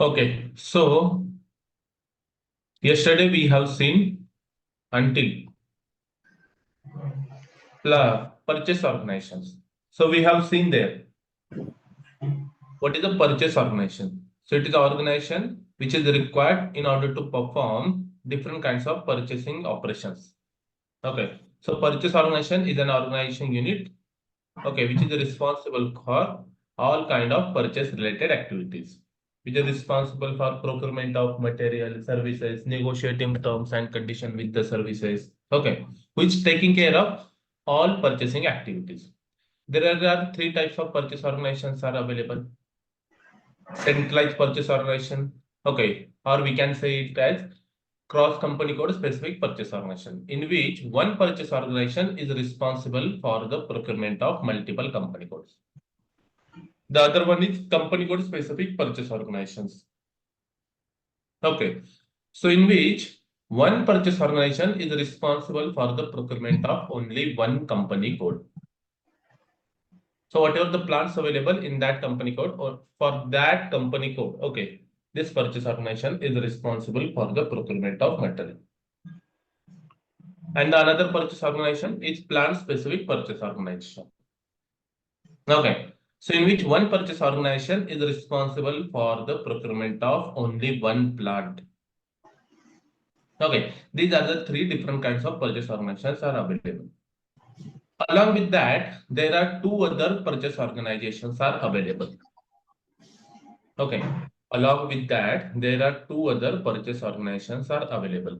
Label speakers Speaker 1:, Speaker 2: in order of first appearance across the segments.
Speaker 1: Okay, so yesterday we have seen until purchase organizations. So we have seen there what is a purchase organization. So it is an organization which is required in order to perform different kinds of purchasing operations. Okay, so purchase organization is an organization unit. Okay, which is responsible for all kind of purchase related activities, which is responsible for procurement of material, services, negotiating terms and condition with the services. Okay, which taking care of all purchasing activities. There are three types of purchase organizations are available. Centralized purchase organization, okay, or we can say it as cross company code specific purchase organization, in which one purchase organization is responsible for the procurement of multiple company codes. The other one is company code specific purchase organizations. Okay. So in which one purchase organization is responsible for the procurement of only one company code. So whatever the plants available in that company code or for that company code, okay, this purchase organization is responsible for the procurement of material. And the another purchase organization is plant specific purchase organization. Okay. So in which one purchase organization is responsible for the procurement of only one plant. Okay. These are the three different kinds of purchase organizations are available. Along with that, there are two other purchase organizations are available. Okay. Along with that, there are two other purchase organizations are available.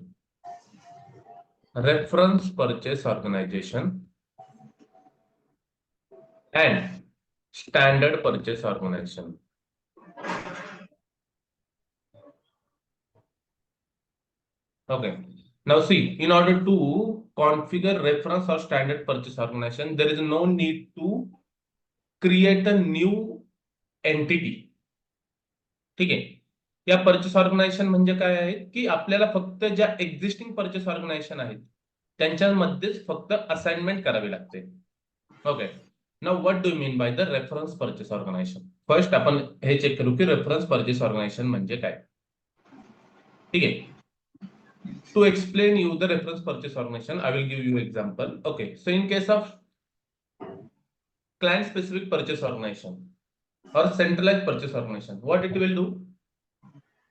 Speaker 1: Reference purchase organization and standard purchase organization. Okay. Now see, in order to configure reference or standard purchase organization, there is no need to create a new entity. ठीक आहे. या purchase organisation म्हणजे काय आहे की आपल्याला फक्त ज्या एक्झिस्टिंग पर्चेस ऑर्गनायझेशन आहेत त्यांच्यामध्येच फक्त असाइनमेंट करावी लागते. Okay. Now what do you mean by the reference purchase organisation. First आपण हे चेक करू की रेफरन्स पर्चेस ऑर्गनायझेशन म्हणजे काय. ठीक आहे. To explain you the reference purchase organization, I will give you example. Okay, so in case of client specific purchase organization or centralized purchase organization, what it will do?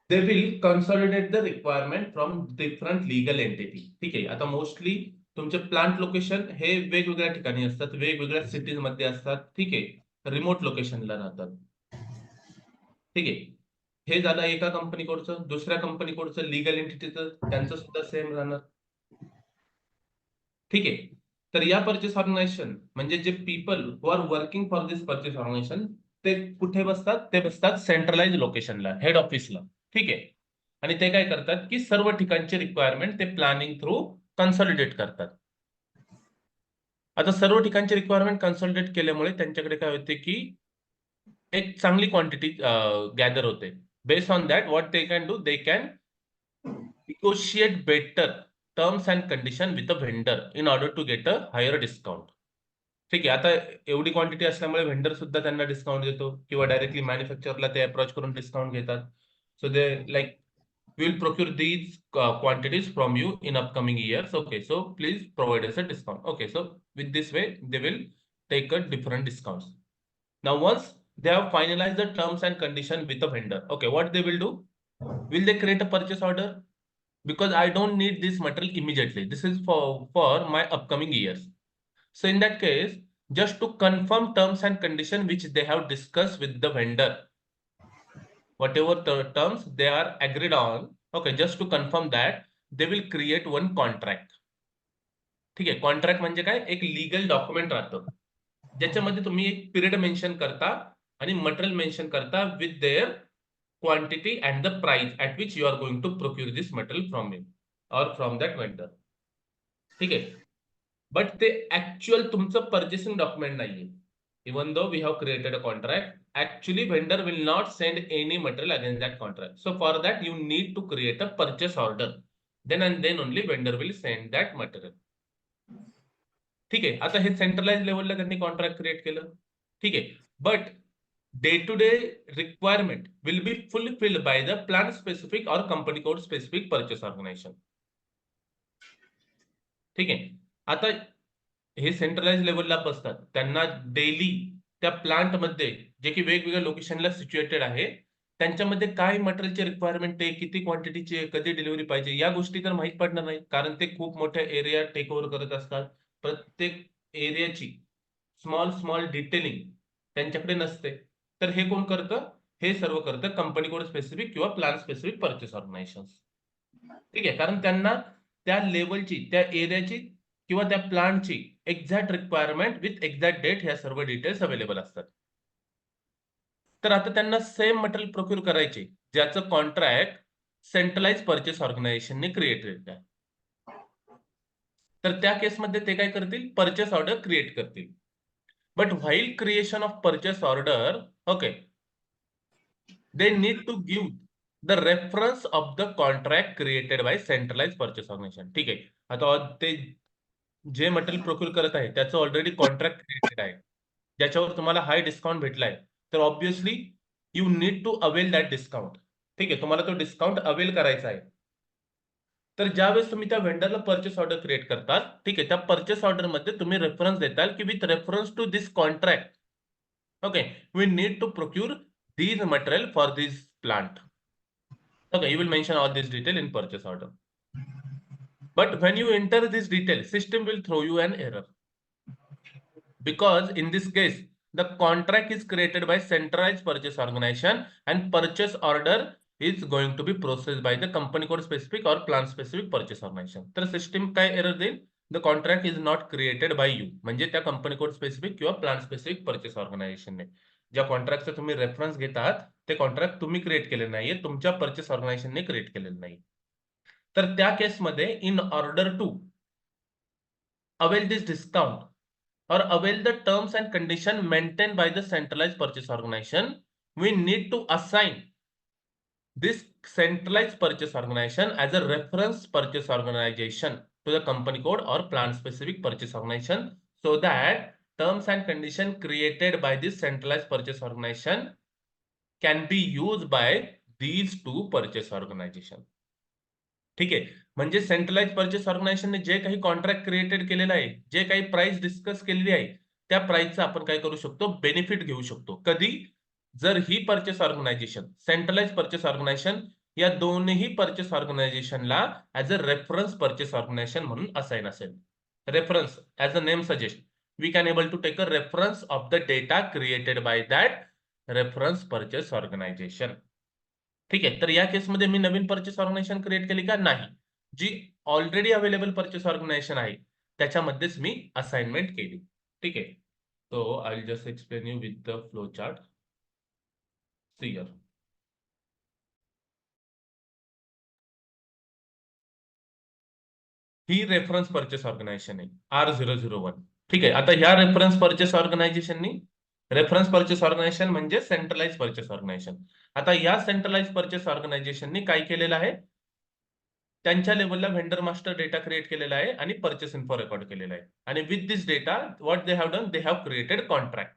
Speaker 1: They will consolidate the requirement from different legal entity. ठीक आहे. आता mostly तुमचे plant location हे वेगवेगळ्या ठिकाणी असतात, वेगवेगळ्या cities मध्ये असतात. ठीक आहे. रिमोट लोकेशनला राहतात. ठीक आहे. हे झालं एका कंपनी कोडचं. दुसऱ्या कंपनी कोडचं लीगल एंटिटीचं त्यांचं सुद्धा सेम राहणार. ठीक आहे. तर या पर्चेस ऑर्गनायझेशन म्हणजे जे people who are working for this purchase organisation ते कुठे बसतात. ते बसतात सेंट्रलाइज लोकेशनला, हेड ऑफिसला. ठीक आहे. आणि ते काय करतात की सर्व ठिकाणचे रिक्वायरमेंट ते प्लॅनिंग थ्रू कन्सॉलिडेट करतात. आता सर्व ठिकाणचे रिक्वायरमेंट कन्सॉलिडेट केल्यामुळे त्यांच्याकडे काय होते की एक चांगली क्वांटिटी गॅदर होते. Based on that what they can do, they can negotiate better terms and condition with the vendor in order to get a higher discount. ठीक आहे. आता एवढी क्वांटिटी असल्यामुळे व्हेंडर सुद्धा त्यांना डिस्काउंट देतो किंवा डायरेक्टली मॅन्युफॅक्चरला ते अप्रोच करून डिस्काउंट घेतात. So they like will procure these quantities from you in upcoming years. Okay, so please provide us a discount. Okay, so with this way they will take a different discounts. Now once they have finalized the terms and condition with the vendor, okay, what they will do? Will they create a purchase order? Because I don't need this material immediately. This is for my upcoming years. So in that case, just to confirm terms and condition which they have discussed with the vendor, whatever terms they are agreed on, okay, just to confirm that, they will create one contract. ठीक आहे. Contract म्हणजे काय, एक legal document राहतं ज्याच्यामध्ये तुम्ही एक period mention करता आणि मटेरियल मेन्शन करता with their quantity and the price at which you are going to procure this material from him or from that vendor. ठीक आहे. बट ते ऍक्च्युअल तुमचं पर्चेसिंग डॉक्युमेंट नाहीये. Even though we have created a contract, actually vendor will not send any material against that contract. So for that you need to create a purchase order. Then and then only vendor will send that material. ठीक आहे. आता हे centralise लेवलला त्यांनी contract create केलं. ठीक आहे. But day-to-day requirement will be fulfilled by the plant specific or company code specific purchase organization. ठीक आहे. आता हे सेंट्रलाइज लेवलला बसतात, त्यांना डेली त्या प्लांटमध्ये जे की वेगवेगळ्या लोकेशनला सिच्युएटेड आहे, त्यांच्यामध्ये काय मटेरियलची रिक्वायरमेंट आहे, किती क्वांटिटीची आहे, कधी डिलिव्हरी पाहिजे, या गोष्टी तर माहीत पडणार नाही, कारण ते खूप मोठ्या एरिया टेक ओव्हर करत असतात. प्रत्येक एरियाची स्मॉल स्मॉल डिटेलिंग त्यांच्याकडे नसते. तर हे कोण करतं? हे सर्व करतं कंपनी कोड स्पेसिफिक किंवा प्लान स्पेसिफिक पर्चेस ऑर्गनायझेशन. ठीक आहे, कारण त्यांना त्या लेवलची, त्या एरियाची किंवा त्या प्लांटची exact requirement with exact date ह्या सर्व डिटेल्स अवेलेबल असतात. तर आता त्यांना सेम मटेरियल प्रोक्यूर करायचे, ज्याचं कॉन्ट्रॅक्ट सेंट्रलाइज पर्चेस ऑर्गनायझेशनने क्रिएट केलेलं आहे. तर त्या केसमध्ये ते काय करतील? पर्चेस ऑर्डर क्रिएट करतील. But while creation of purchase order, okay, they need to give the reference of the contract created by centralized purchase organization. ठीक आहे, आता ते जे मटेरियल प्रोक्यूर करत आहे त्याचं ऑलरेडी कॉन्ट्रॅक्ट क्रिएटेड आहे, ज्याच्यावर तुम्हाला हाय डिस्काउंट भेटलाय, तर obviously you need to avail that discount. ठीक आहे, तुम्हाला तो डिस्काउंट अवेल करायचा आहे. तर ज्यावेळेस तुम्ही त्या व्हेंडरला पर्चेस ऑर्डर क्रिएट करतात, ठीक आहे, त्या पर्चेस ऑर्डर मध्ये तुम्ही रेफरन्स देताल की with reference to this contract, okay, we need to procure these material for this plant. Okay, you will mention all this detail in purchase order. But when you enter this detail, system will throw you an error. Because in this case, the contract is created by centralized purchase organization and purchase order is going to be processed by the company code specific or plant specific purchase organization. तर system काय error देईल? The contract is not created by you, म्हणजे त्या company code specific किंवा plant specific purchase ऑर्गनायझेशनने ज्या कॉन्ट्रॅक्टचा तुम्ही reference घेतात, ते कॉन्ट्रॅक्ट तुम्ही क्रिएट केले नाहीये, तुमच्या पर्चेस ऑर्गनायझेशनने क्रिएट केलेलं नाही. तर त्या केसमध्ये in order to avail this discount or avail the terms and condition maintained by the centralized purchase organization, we need to assign this centralized purchase organization as a reference purchase organization to the company code or plant specific purchase organization, so that terms and condition created by this centralized purchase organization can be used by these two purchase organization. ठीक आहे, म्हणजे centralise purchase ऑर्गनायझेशनने जे काही contract created केलेलं आहे, जे काही price discuss केलेली आहे, त्या प्राइसचा आपण काय करू शकतो? बेनिफिट घेऊ शकतो. कधी? जर ही purchase organisation, centralise purchase organisation, या दोन्ही पर्चेस ऑर्गनायझेशनला as a reference purchase organisation म्हणून असाइन असेल. Reference, as a name suggest, we can able to take a reference of the data created by that reference purchase organisation. ठीक आहे, तर या केसमध्ये मी नवीन पर्चेस ऑर्गनायझेशन क्रिएट केली का? नाही. जी ऑलरेडी अवेलेबल पर्चेस ऑर्गनायझेशन आहे त्याच्यामध्येच मी असाइनमेंट केली. ठीक आहे, so I will just explain you with the flow chart. See here. ही रेफरन्स पर्चेस ऑर्गनायझेशन आहे R001. ठीक आहे, आता ह्या रेफरन्स पर्चेस ऑर्गनायझेशननी, रेफरन्स पर्चेस ऑर्गनायझेशन म्हणजे सेंट्रलाइज पर्चेस ऑर्गनायझेशन. आता या सेंट्रलाइज पर्चेस ऑर्गनायझेशननी काय केलेलं आहे? त्यांच्या लेवलला व्हेंडर मास्टर डेटा क्रिएट केलेला आहे आणि पर्चेस इन्फो रेकॉर्ड केलेला आहे. आणि with this data what they have done, they have created contract.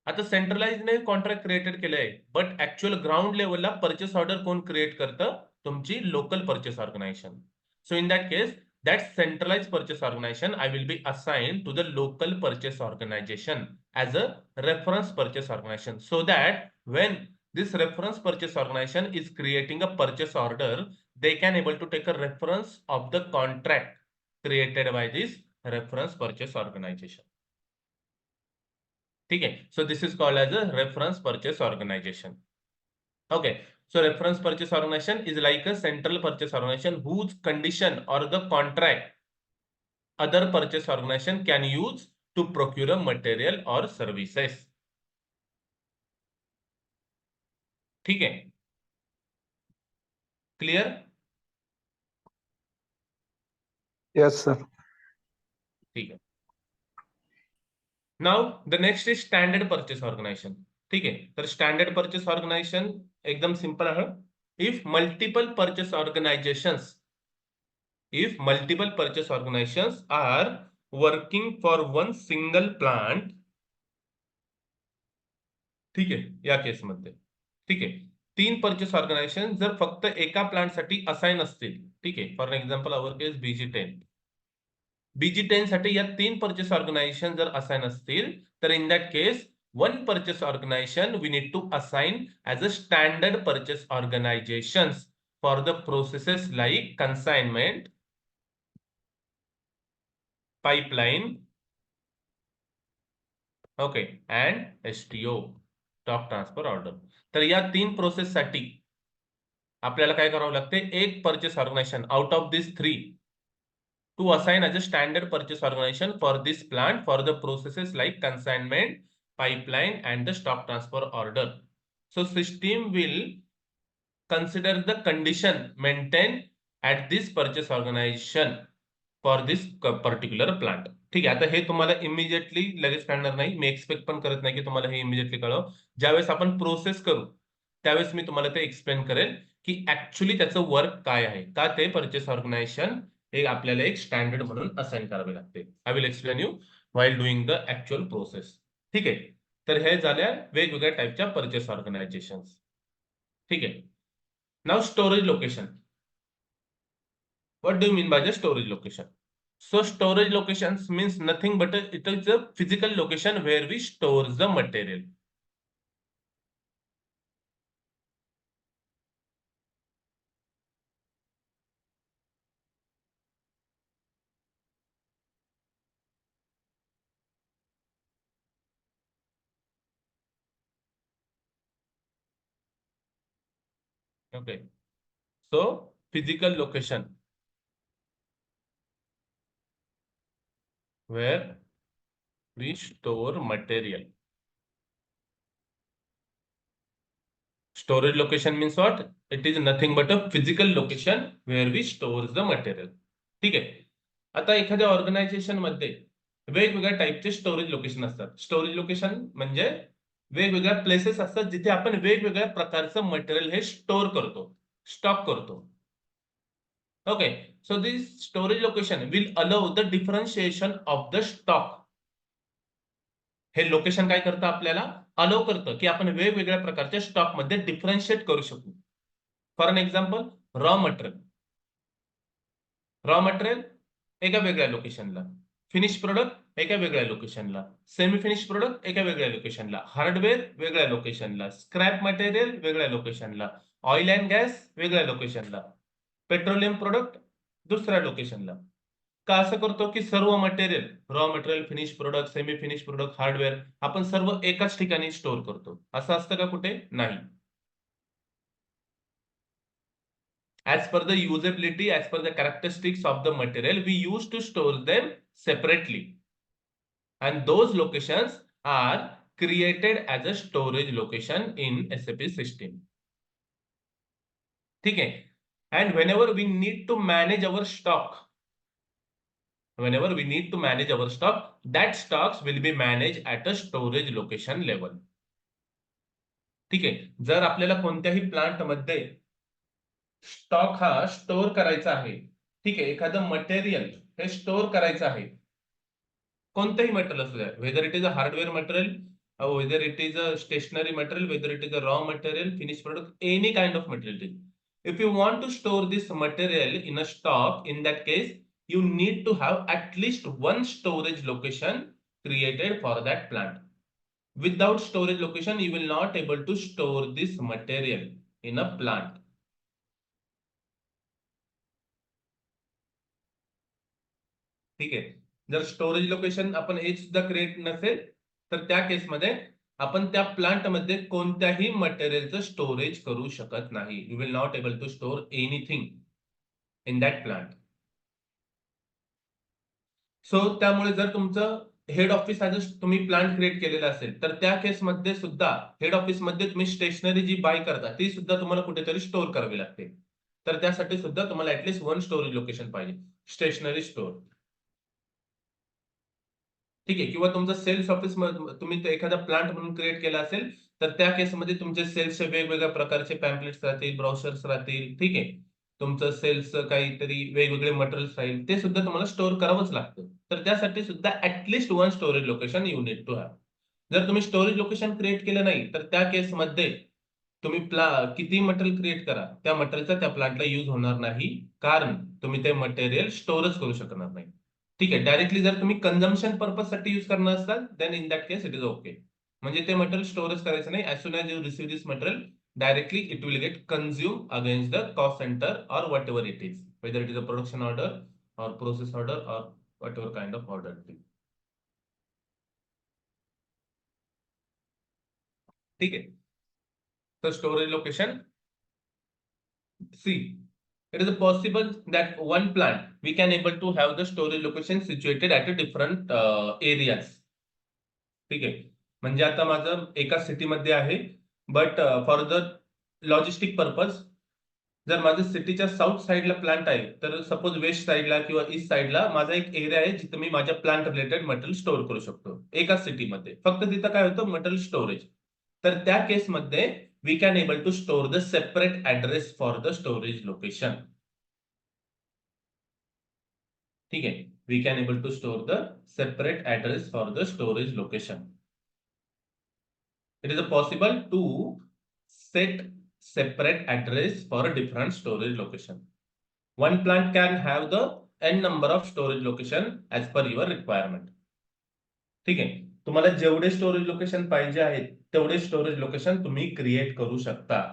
Speaker 1: आता सेंट्रलाइजने कॉन्ट्रॅक्ट क्रिएटेड केले आहे, बट ऍक्च्युअल ग्राउंड लेवलला पर्चेस ऑर्डर कोण क्रिएट करतं? तुमची local purchase organisation. So in that case, that centralized purchase organization, I will be assigned to the local purchase organization as a reference purchase organization, so that when this reference purchase organization is creating a purchase order, they can able to take a reference of the contract created by this reference purchase organization. ठीक आहे, so this is called as a reference purchase organization. Okay, so reference purchase organization is like a central purchase organization whose condition or the contract other purchase organization can use to procure a material or services. ठीक है, clear?
Speaker 2: Yes, sir.
Speaker 1: ठीक है. Now the next is standard purchase organisation. ठीक आहे, तर standard purchase organisation एकदम simple आहे. If multiple purchase organisations, if multiple purchase organizations are working for one single plant, ठीक आहे या केसमध्ये. ठीक आहे, 3 परचेस ऑर्गनायझेशन जर फक्त एका प्लांटसाठी असाइन असतील, ठीक आहे, for example our case BG10. BG10 साठी या 3 परचेस ऑर्गनायझेशन जर असाइन असतील, तर in that case one purchase organisation we need to assign as a standard purchase organisations for the processes like consignment, pipeline, okay, and STO, stock transfer order. तर या 3 प्रोसेससाठी आपल्याला काय करावं लागते, एक purchase organisation out of this 3 to assign as a standard purchase organization for this plant for the processes like consignment, pipeline, and the stock transfer order. So system will consider the condition maintained at this purchase organization for this particular plant. ठीक आहे, आता हे तुम्हाला immediately लगेच कळणार नाही, मी expect पण करत नाही की तुम्हाला हे इमिजिएटली कळव. ज्यावेळेस आपण प्रोसेस करू त्यावेळेस मी तुम्हाला ते एक्सप्लेन करेल की ऍक्च्युली त्याचं वर्क काय आहे, का ते परचेस ऑर्गनायझेशन हे आपल्याला एक स्टँडर्ड म्हणून असाइन करावे लागते. I will explain you while doing the actual process. ठीक आहे, तर हे झाल्या वेगवेगळ्या टाईपच्या परचेस ऑर्गनायझेशन. ठीक आहे, नाव storage location. What do you mean by the storage location? So storage locations means nothing but it is a physical location where we store the material. Okay. So physical location where we store material. Storage location means what? It is nothing but a physical location where we store the material. ठीक आहे. आता एखाद्या organisation मध्ये वेगवेगळ्या टाईपचे storage location असतात. Storage location म्हणजे वेगवेगळ्या प्लेसेस असतात जिथे आपण वेगवेगळ्या प्रकारचं मटेरियल हे स्टोअर करतो, स्टॉक करतो. Okay, so this storage location will allow the differentiation of the stock. हे लोकेशन काय करतं, आपल्याला अलाउ करतं की आपण वेगवेगळ्या प्रकारच्या स्टॉक मध्ये डिफरन्शिएट करू शकू. For an example, raw material. Raw material एका वेगळ्या लोकेशनला, फिनिश प्रोडक्ट एका वेगळ्या लोकेशनला, सेमी फिनिश प्रोडक्ट एका वेगळ्या लोकेशनला, हार्डवेअर वेगळ्या लोकेशनला, स्क्रॅप मटेरियल वेगळ्या लोकेशनला, ऑइल अँड गॅस वेगळ्या लोकेशनला, पेट्रोलियम प्रोडक्ट दुसऱ्या लोकेशनला. का असं करतो की सर्व material, raw material, finish product, semi finish product, hardware आपण सर्व एकाच ठिकाणी स्टोअर करतो, असं असतं का कुठे? नाही. As per the usability, as per the characteristics of the material, we used to store them separately. And those locations are created as a storage location in SAP system. Okay. And whenever we need to manage our stock, that stocks will be managed at a storage location level. ठीक आहे, जर आपल्याला कोणत्याही plant मध्ये stock हा store करायचा आहे, ठीक आहे, एखादं मटेरियल हे स्टोअर करायचं आहे, कोणतंही मटेरियल असू द्या, whether it is a hardware material, whether it is a stationery material, whether it is a raw material, finish product, any kind of material. If you want to store this material in a stock, in that case, you need to have at least one storage location created for that plant. Without storage location, you will not able to store this material in a plant. ठीक आहे, जर storage location आपण हे सुद्धा create नसेल तर त्या केसमध्ये आपण त्या प्लांट मध्ये कोणत्याही मटेरियलचं स्टोरेज करू शकत नाही. You will not able to store anything in that plant. So त्यामुळे जर तुमचं हेड ऑफिस ॲज तुम्ही प्लांट क्रिएट केलेला असेल तर त्या केसमध्ये सुद्धा हेड ऑफिस मध्ये तुम्ही स्टेशनरी जी बाय करता ती सुद्धा तुम्हाला कुठेतरी स्टोअर करावी लागते. तर त्यासाठी सुद्धा तुम्हाला ऍटलीस्ट वन स्टोरेज लोकेशन पाहिजे, स्टेशनरी स्टोअर. ठीक आहे, किंवा तुमचं सेल्स ऑफिस तुम्ही एखादा प्लांट म्हणून क्रिएट केला असेल तर त्या केसमध्ये तुमचे सेल्सचे वेगवेगळ्या प्रकारचे पॅम्पलेट्स राहतील, ब्राउशर्स राहतील. ठीक आहे, तुमचं सेल्स काहीतरी वेगवेगळे मटेरियल्स राहील, ते सुद्धा तुम्हाला स्टोअर करावंच लागतं. तर त्यासाठी सुद्धा at least one storage location you need to have. जर तुम्ही स्टोरेज लोकेशन क्रिएट केलं नाही तर त्या केसमध्ये तुम्ही किती मटेरियल क्रिएट करा, त्या मटेरियलचा त्या प्लांटला यूज होणार नाही, कारण तुम्ही ते मटेरियल स्टोरच करू शकणार नाही. ठीक आहे. डायरेक्टली जर तुम्ही कन्झम्पशन पर्पज साठी यूज करणार असाल then in that case it is okay. म्हणजे ते मटेरियल स्टोरेज करायचं नाही. As soon as you receive this material directly it will get consumed against the cost center or whatever it is, whether it is a production order or process order or whatever kind of order it is. ठीक आहे. तर storage location, see, it is possible that one plant we can able to have the storage location situated at a different areas. ठीक आहे. म्हणजे आता माझं एका सिटीमध्ये आहे, but for the logistic purpose जर माझ्या सिटीच्या साऊथ साईडला प्लांट आहे, तर सपोज वेस्ट साईडला किंवा ईस्ट साईडला माझा एक एरिया आहे जिथे मी माझ्या प्लांट रिलेटेड मटेरियल स्टोअर करू शकतो एका सिटीमध्ये. फक्त तिथं काय होतं, मटेरियल स्टोरेज. तर त्या केसमध्ये we can able to store the separate address for the storage location. ठीक आहे. We can able to store the separate address for the storage location. It is possible to set separate address for a different storage location. One plant can have the n number of storage location as per your requirement. ठीक आहे. तुम्हाला जेवढे storage location पाहिजे आहेत तेवढे storage location तुम्ही create करू शकता.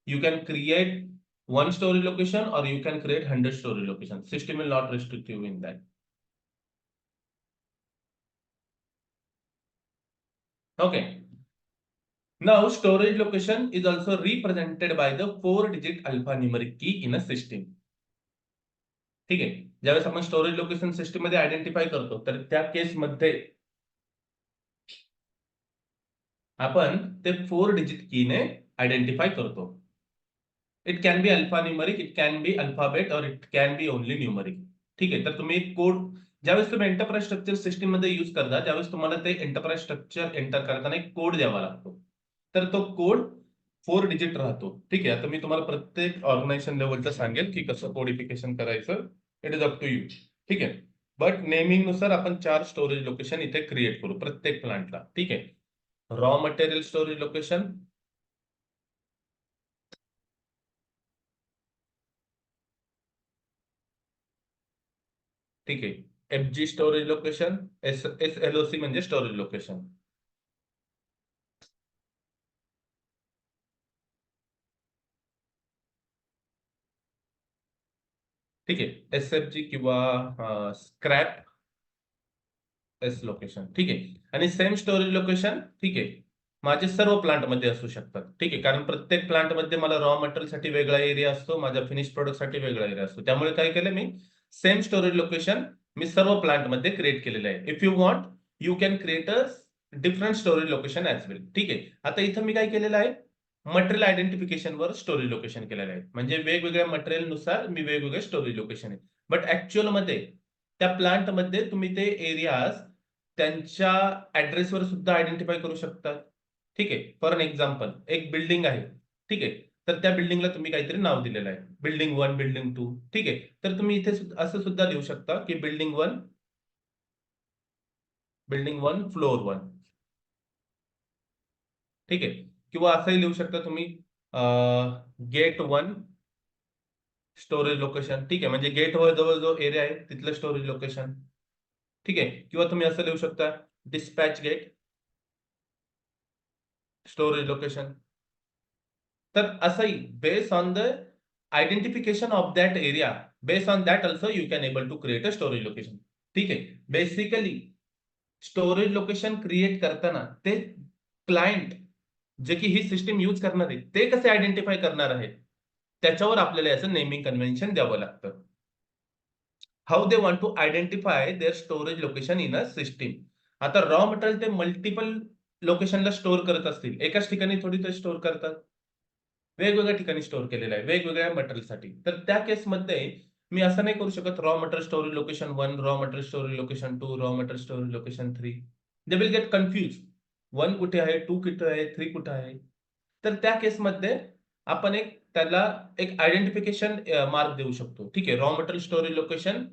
Speaker 1: You can create 1 storage location or you can create 100 storage location. System will not restrict you in that. Okay. Now, storage location is also represented by the 4-digit alphanumeric key in a system. ठीक आहे. ज्यावेळेस आपण storage location system मध्ये identify करतो, तर त्या केसमध्ये आपण ते 4 डिजिट की ने आयडेंटिफाय करतो. It can be alphanumeric, it can be alphabet or it can be only numeric. ठीक आहे. तर तुम्ही कोड ज्यावेळेस तुम्ही एंटरप्राइज स्ट्रक्चर सिस्टम मध्ये यूज करता त्यावेळेस तुम्हाला ते एंटरप्राइज स्ट्रक्चर एंटर करताना एक कोड द्यावा लागतो. तर तो कोड 4 डिजिट राहतो. ठीक आहे. आता मी तुम्हाला प्रत्येक ऑर्गनायझेशन लेवलचं सांगेल की कसं कोडिफिकेशन करायचं. It is up to you. ठीक आहे. बट नेमिंग नुसार आपण 4 स्टोरेज लोकेशन इथे क्रिएट करू प्रत्येक प्लांटला. ठीक आहे. रॉ मटेरियल स्टोरेज लोकेशन, ठीक आहे. एफजी स्टोरेज लोकेशन, एसएलओसी म्हणजे स्टोरेज लोकेशन. ठीक आहे. एसएफजी किंवा स्क्रॅप एस लोकेशन. ठीक आहे. आणि सेम स्टोरेज लोकेशन, ठीक आहे, माझे सर्व प्लांट मध्ये असू शकतात. ठीक आहे. कारण प्रत्येक प्लांट मध्ये मला रॉ मटेरियल साठी वेगळा एरिया असतो, माझ्या फिनिश प्रोडक्ट साठी वेगळा एरिया असतो. त्यामुळे काय केलं मी, सेम स्टोरेज लोकेशन मी सर्व प्लांट मध्ये क्रिएट केलेलं आहे. If you want you can create a different storage location as well. ठीक आहे. आता इथं मी काय केलेलं आहे, मटेरियल आयडेंटिफिकेशन वर स्टोरेज लोकेशन केलेलं आहे. म्हणजे वेगवेगळ्या मटेरियल नुसार मी वेगवेगळे स्टोरेज लोकेशन आहे. बट ऍक्च्युअल मध्ये त्या प्लांट मध्ये तुम्ही ते एरियाज त्यांच्या ऍड्रेसवर सुद्धा आयडेंटिफाय करू शकतात. ठीक आहे. फॉर एन एक्झाम्पल, एक बिल्डिंग आहे. ठीक आहे. तर त्या बिल्डिंगला तुम्ही काहीतरी नाव दिलेलं आहे, बिल्डिंग 1, बिल्डिंग 2. ठीक आहे. तर तुम्ही इथे असं सुद्धा लिहू शकता की बिल्डिंग 1, बिल्डिंग 1 फ्लोर 1. ठीक आहे. किंवा असंही लिहू शकता तुम्ही गेट 1 स्टोरेज लोकेशन. ठीक आहे. म्हणजे गेट वर जवळ जो एरिया आहे तिथलं स्टोरेज लोकेशन. ठीक आहे. किंवा तुम्ही असं लिहू शकता डिस्पॅच गेट स्टोरेज लोकेशन. तर असंही based on the identification of that area, based on that also you can able to create a storage location. ठीक आहे. बेसिकली स्टोरेज लोकेशन क्रिएट करताना ते क्लायंट जे की ही सिस्टीम यूज करणार आहे ते कसे आयडेंटिफाय करणार आहेत त्याच्यावर आपल्याला याचं नेमिंग कन्व्हेन्शन द्यावं लागतं. How they want to identify their storage location in a system. आता रॉ मटेरियल ते मल्टिपल लोकेशनला स्टोअर करत असतील, एकाच ठिकाणी थोडी ते स्टोअर करतात, वेगवेगळ्या ठिकाणी स्टोअर केलेलं आहे वेगवेगळ्या मटेरियलसाठी. तर त्या केसमध्ये मी असं नाही करू शकत raw material storage location 1, raw material storage location 2, raw material storage location 3. They will get confuse. 1 कुठे आहे, 2 कुठे आहे, 3 कुठे आहे. तर त्या केसमध्ये आपण त्याला एक आयडेंटिफिकेशन मार्क देऊ शकतो. ठीक आहे. Raw material storage location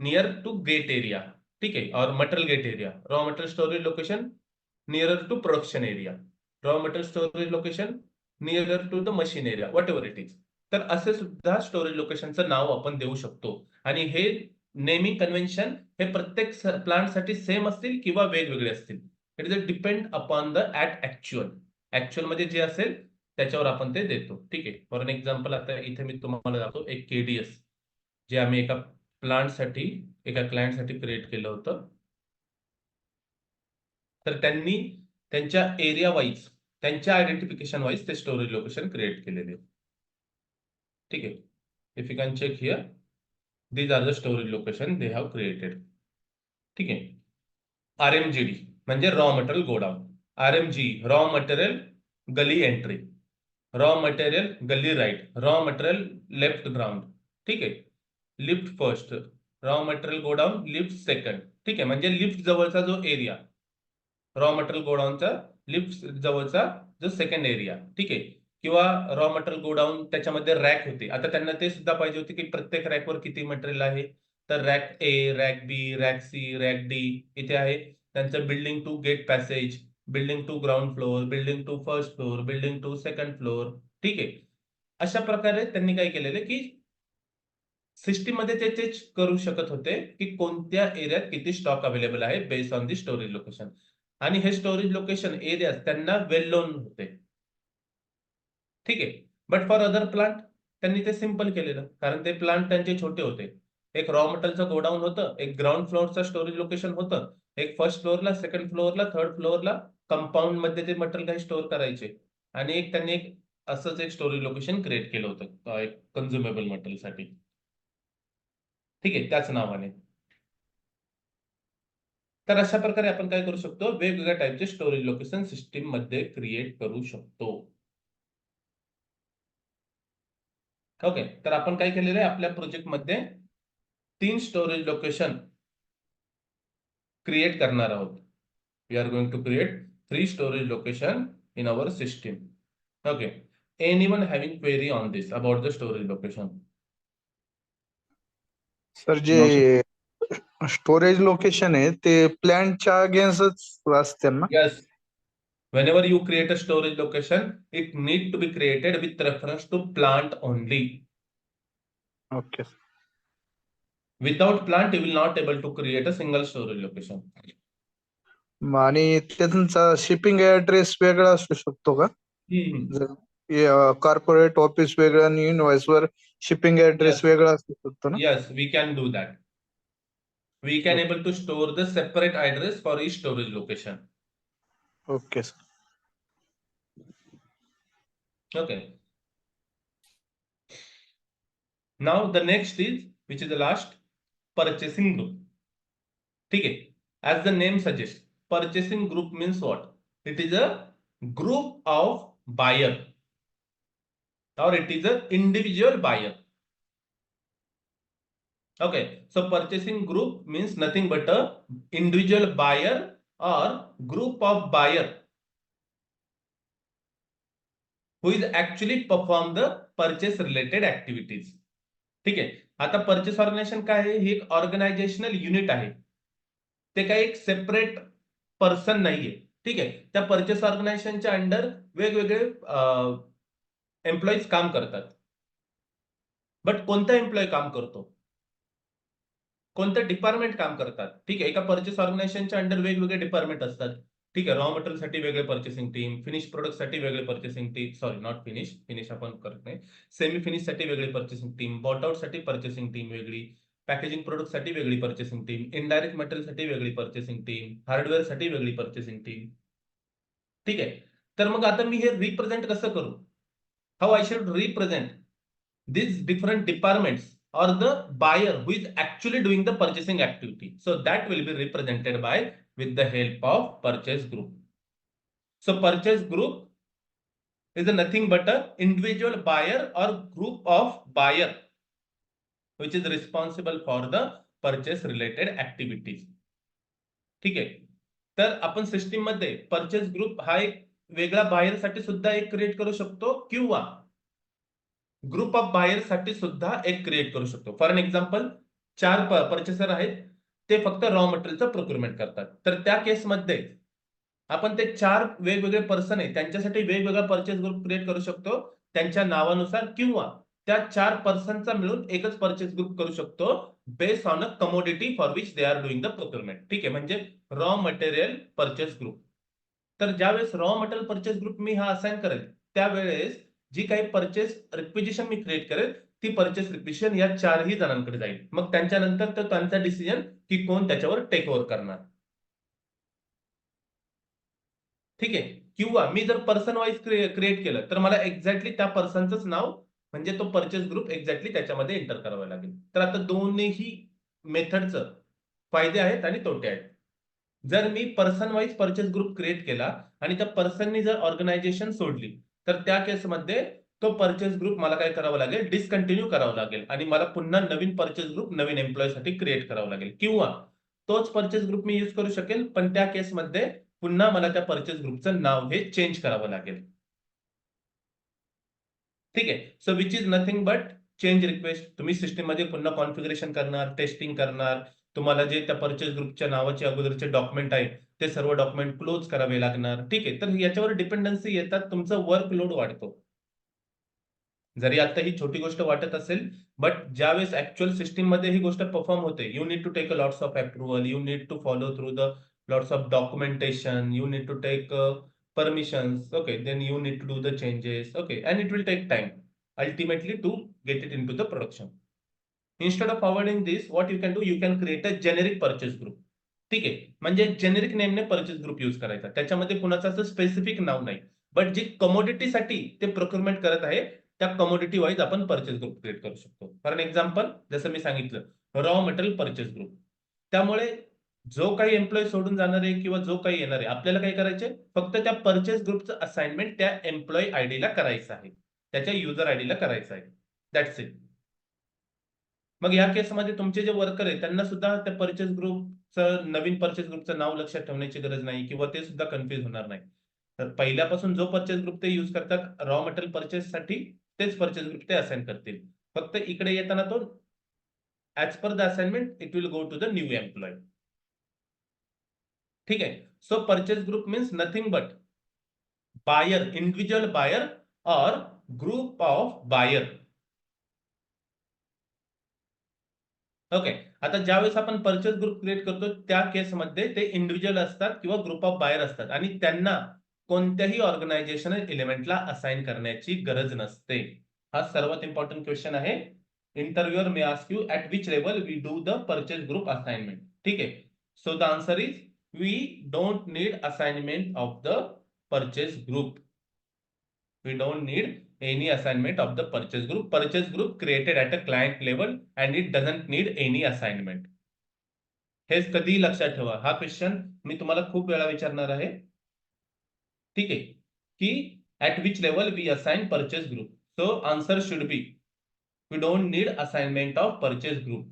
Speaker 1: near to gate area. ठीक आहे. और material gate area, raw material storage location nearer to production area, raw material storage location nearer to the machine area, whatever it is. तर असे सुद्धा storage लोकेशनचं नाव आपण देऊ शकतो आणि हे नेमिंग कन्व्हेन्शन हे प्रत्येक प्लांटसाठी सेम असतील किंवा वेगवेगळे असतील. It is depend upon the actual मध्ये जे असेल त्याच्यावर आपण ते देतो. ठीक आहे. फॉर एन एक्झाम्पल आता इथे मी तुम्हाला दाखवतो एक केडीएस जे आम्ही एका क्लायंटसाठी क्रिएट केलं होतं. तर त्यांनी त्यांच्या एरिया वाईज त्यांच्या आयडेंटिफिकेशन वाईज ते स्टोरेज लोकेशन क्रिएट केलेले. ठीक आहे. If you can check here, these are the storage location they have created. ठीक आहे. RMGD म्हणजे raw material godown, RMG raw material गली एंट्री, रॉ मटेरियल गली right, raw material left ground. ठीक आहे. Lift first, raw material godown lift second. ठीक आहे. म्हणजे लिफ्ट जवळचा जो एरिया, रॉ मटेरियल गोडाऊनचा लिफ्ट जवळचा जो सेकंड एरिया. ठीक आहे. किंवा रॉ मटेरियल गोडाऊन त्याच्यामध्ये रॅक होते. आता त्यांना ते सुद्धा पाहिजे होते की प्रत्येक रॅकवर किती मटेरियल आहे. तर rack A, rack B, rack C, rack D इथे आहे. त्यांचं building two gate passage, building two ground floor, building two first floor, building two second floor. ठीक आहे. अशा प्रकारे त्यांनी काय केलेलं की सिस्टीम मध्ये ते चेक करू शकत होते की कोणत्या एरियात किती स्टॉक अवेलेबल आहे based on the storage location. आणि हे स्टोरेज लोकेशन एरियाज त्यांना वेल नोन होते. ठीक आहे. बट फॉर अदर प्लांट त्यांनी ते सिंपल केलेलं, कारण ते प्लांट त्यांचे छोटे होते. एक रॉ मटेरियलचं गोडाऊन होतं, एक ग्राउंड फ्लोअरचं स्टोरेज लोकेशन होतं, एक फर्स्ट फ्लोअरला, सेकंड फ्लोअरला, थर्ड फ्लोअरला कंपाऊंड मध्ये ते मटेरियल काही स्टोअर करायचे. आणि एक त्यांनी एक असंच एक स्टोरेज लोकेशन क्रिएट केलं होतं एक कन्झ्युमेबल मटेरियलसाठी. ठीक आहे. त्याच नावाने. तर अशा प्रकारे आपण काय करू शकतो, वेगवेगळ्या टाईपचे स्टोरेज लोकेशन सिस्टीम मध्ये क्रिएट करू शकतो. ओके. तर आपण काय केलेलं आहे आपल्या प्रोजेक्ट मध्ये 3 स्टोरेज लोकेशन क्रिएट करणार आहोत. We are going to create 3 storage location in our system. Okay. Anyone having query on this about the storage location?
Speaker 2: Sir जे स्टोरेज लोकेशन आहे ते प्लॅनच्या अगेन्स्टच असते ना?
Speaker 1: Yes. Whenever you create a storage location, it need to be created with reference to plant only.
Speaker 2: Okay.
Speaker 1: Without plant, you will not able to create a single storage location.
Speaker 2: आणि त्यांचा shipping address वेगळा असू शकतो का? जर corporate office वेगळं आणि invoice वर शिपिंग ऍड्रेस
Speaker 1: Yes.
Speaker 2: वेगळा असू शकतो ना?
Speaker 1: Yes, we can do that. We can able to store the separate address for each storage location.
Speaker 2: Okay sir.
Speaker 1: Okay. Now the next is, which is the last, purchasing group. ठीक है. As the name suggests, purchasing group means what? It is a group of buyer, or it is an individual buyer. Okay, so purchasing group means nothing but a individual buyer or group of buyer who is actually perform the purchase related activities. ठीक आहे. आता purchase organisation काय आहे? ही एक organisational unit आहे. ते काही एक सेपरेट पर्सन नाहीये. ठीक आहे. त्या परचेस ऑर्गनायझेशनच्या अंडर वेगवेगळे एम्प्लॉईज काम करतात. बट कोणता एम्प्लॉई काम करतो, कोणतं डिपार्टमेंट काम करतात? ठीक आहे. एका परचेस ऑर्गनायझेशनच्या अंडर वेगवेगळे डिपार्टमेंट असतात. ठीक आहे. रॉ मटेरियल साठी वेगळे पर्चेसिंग टीम, फिनिश प्रोडक्ट साठी वेगळे purchasing team, sorry not finish आपण करत नाही, सेमी फिनिश साठी वेगळी पर्चेसिंग टीम, बॉट आउट साठी पर्चेसिंग टीम वेगळी, पॅकेजिंग प्रोडक्ट साठी वेगळी पर्चेसिंग टीम, इनडायरेक्ट मटेरियल साठी वेगळी पर्चेसिंग टीम, हार्डवेअर साठी वेगळी पर्चेसिंग टीम. ठीक आहे. तर मग आता मी हे रिप्रेझेंट कसं करू? How I should represent these different departments or the buyer who is actually doing the purchasing activity? So that will be represented by with the help of purchase group. So purchase group is nothing but a individual buyer or group of buyer which is responsible for the purchase related activities. ठीक आहे. तर आपण system मध्ये purchase group हा एक वेगळा buyer साठी सुद्धा एक क्रिएट करू शकतो किंवा ग्रुप ऑफ बायर साठी सुद्धा एक क्रिएट करू शकतो. फॉर एन एक्झाम्पल 4 परचेसर आहेत, ते फक्त रॉ मटेरियलचं प्रोक्युरमेंट करतात. तर त्या केसमध्ये आपण ते 4 वेगवेगळे पर्सन आहे त्यांच्यासाठी वेगवेगळा परचेस ग्रुप क्रिएट करू शकतो त्यांच्या नावानुसार, किंवा त्या 4 पर्सनचा मिळून एकच परचेस ग्रुप करू शकतो based on a commodity for which they are doing the procurement. ठीक आहे, म्हणजे रॉ मटेरियल परचेस ग्रुप. तर ज्यावेळेस रॉ मटेरियल परचेस ग्रुप मी हा असाइन करेल, त्यावेळेस जी काही परचेस रिक्विजिशन मी क्रिएट करेल ती परचेस रिक्विजिशन या 4ही जणांकडे जाईल. मग त्यांच्यानंतर तर त्यांचा डिसिजन की कोण त्याच्यावर टेक ओव्हर करणार. ठीक आहे, किंवा मी जर पर्सन वाईज क्रिएट केलं तर मला एक्झॅक्टली त्या पर्सनचंच नाव म्हणजे तो परचेस ग्रुप एक्झॅक्टली त्याच्यामध्ये एंटर करावा लागेल. तर आता दोन्ही मेथडचं फायदे आहेत आणि तोटे आहेत. जर मी person wise purchase group create केला आणि त्या पर्सननी जर ऑर्गनायझेशन सोडली, तर त्या केसमध्ये तो परचेस ग्रुप मला काय करावं लागेल, डिसकंटिन्यू करावं लागेल आणि मला पुन्हा नवीन परचेस ग्रुप नवीन एम्प्लॉयसाठी क्रिएट करावं लागेल. किंवा तोच परचेस ग्रुप मी यूज करू शकेल, पण त्या केसमध्ये पुन्हा मला त्या परचेस ग्रुपचं नाव हे चेंज करावं लागेल. ठीक आहे, so which is nothing but change request. तुम्ही सिस्टम मध्ये पुन्हा कॉन्फिगरेशन करणार, टेस्टिंग करणार, तुम्हाला जे त्या परचेस ग्रुपच्या नावाचे अगोदरचे डॉक्युमेंट आहे ते सर्व डॉक्युमेंट क्लोज करावे लागणार. ठीक आहे, तर याच्यावर डिपेंडन्सी येतात, तुमचा वर्कलोड वाढतो. जरी आता ही छोटी गोष्ट वाटत असेल, बट ज्यावेळेस ऍक्च्युअल सिस्टीम मध्ये ही गोष्ट परफॉर्म होते, you need to take a lots of approval, you need to follow through the lots of documentation, you need to take permissions, okay, then you need to do the changes, okay, and it will take time ultimately to get it into the production. Instead of forwarding this, what you can do, you can create a generic purchase group. ठीक आहे, म्हणजे generic नेमने purchase group use करायचा, त्याच्यामध्ये कुणाचं असं specific नाव नाही, but जी कमोडिटीसाठी ते procurement करत आहे त्या कमोडिटी वाईज आपण परचेस ग्रुप क्रिएट करू शकतो. फॉर एन एक्झाम्पल, जसं मी सांगितलं रॉ मटेरियल परचेस ग्रुप. त्यामुळे जो काही एम्प्लॉय सोडून जाणार आहे किंवा जो काही येणार आहे, आपल्याला काय करायचंय, फक्त त्या परचेस ग्रुपचं असाइनमेंट त्या एम्प्लॉय आयडीला करायचं आहे, त्याच्या युजर आयडीला करायचं आहे. That's it. मग या केसमध्ये तुमचे जे वर्कर आहेत त्यांना सुद्धा त्या परचेस ग्रुपचं नवीन परचेस ग्रुपचं नाव लक्षात ठेवण्याची गरज नाही किंवा ते सुद्धा कन्फ्युज होणार नाही. तर पहिल्यापासून जो परचेस ग्रुप ते यूज करतात रॉ मटेरियल परचेस साठी, तेच परचेस ग्रुप ते असाइन करतील. फक्त इकडे येताना तो as per the assignment it will go to the new employee. ठीक आहे, so purchase group means nothing but buyer, individual buyer और ग्रुप ऑफ बायर. ओके, आता ज्यावेळेस आपण परचेस ग्रुप क्रिएट करतो त्या केसमध्ये ते इंडिव्हिज्युअल असतात किंवा ग्रुप ऑफ बायर असतात आणि त्यांना कोणत्याही ऑर्गनायझेशनल एलिमेंटला असाइन करण्याची गरज नसते. हा सर्वात इम्पॉर्टंट क्वेश्चन आहे. Interviewer may ask you at which level we do the purchase group assignment. ठीक आहे, so the answer is we don't need assignment of the purchase group. We don't need any assignment of the purchase group. Purchase group created at a client level and it doesn't need any assignment. हेच कधी लक्षात ठेवा. हा question मी तुम्हाला खूप वेळा विचारणार आहे. ठीक आहे, की at which level we assign purchase group. So answer should be we don't need assignment of purchase group.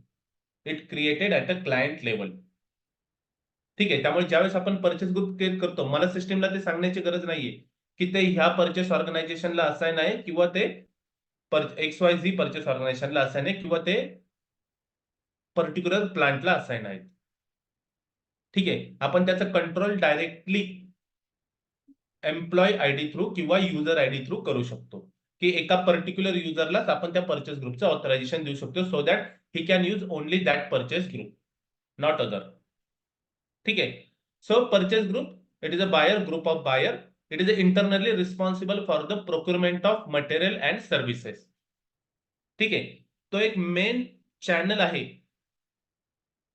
Speaker 1: It created at a client level. ठीक आहे, त्यामुळे ज्यावेळेस आपण परचेस ग्रुप क्रिएट करतो, मला सिस्टमला ते सांगण्याची गरज नाहीये की ते ह्या परचेस ऑर्गनायझेशनला असाइन आहे किंवा ते XYZ परचेस ऑर्गनायझेशनला असाइन आहे किंवा ते पर्टिक्युलर प्लांटला असाइन आहेत. ठीक आहे, आपण त्याचा control directly employee ID through किंवा युजर आयडी थ्रू करू शकतो, की एका पर्टिक्युलर युजरलाच आपण त्या परचेस ग्रुपचं ऑथरायझेशन देऊ शकतो, so that he can use only that purchase group, not other. ठीक आहे, so purchase group it is a buyer, group of buyer. It is internally responsible for the procurement of material and services. ठीक आहे, तो एक main channel आहे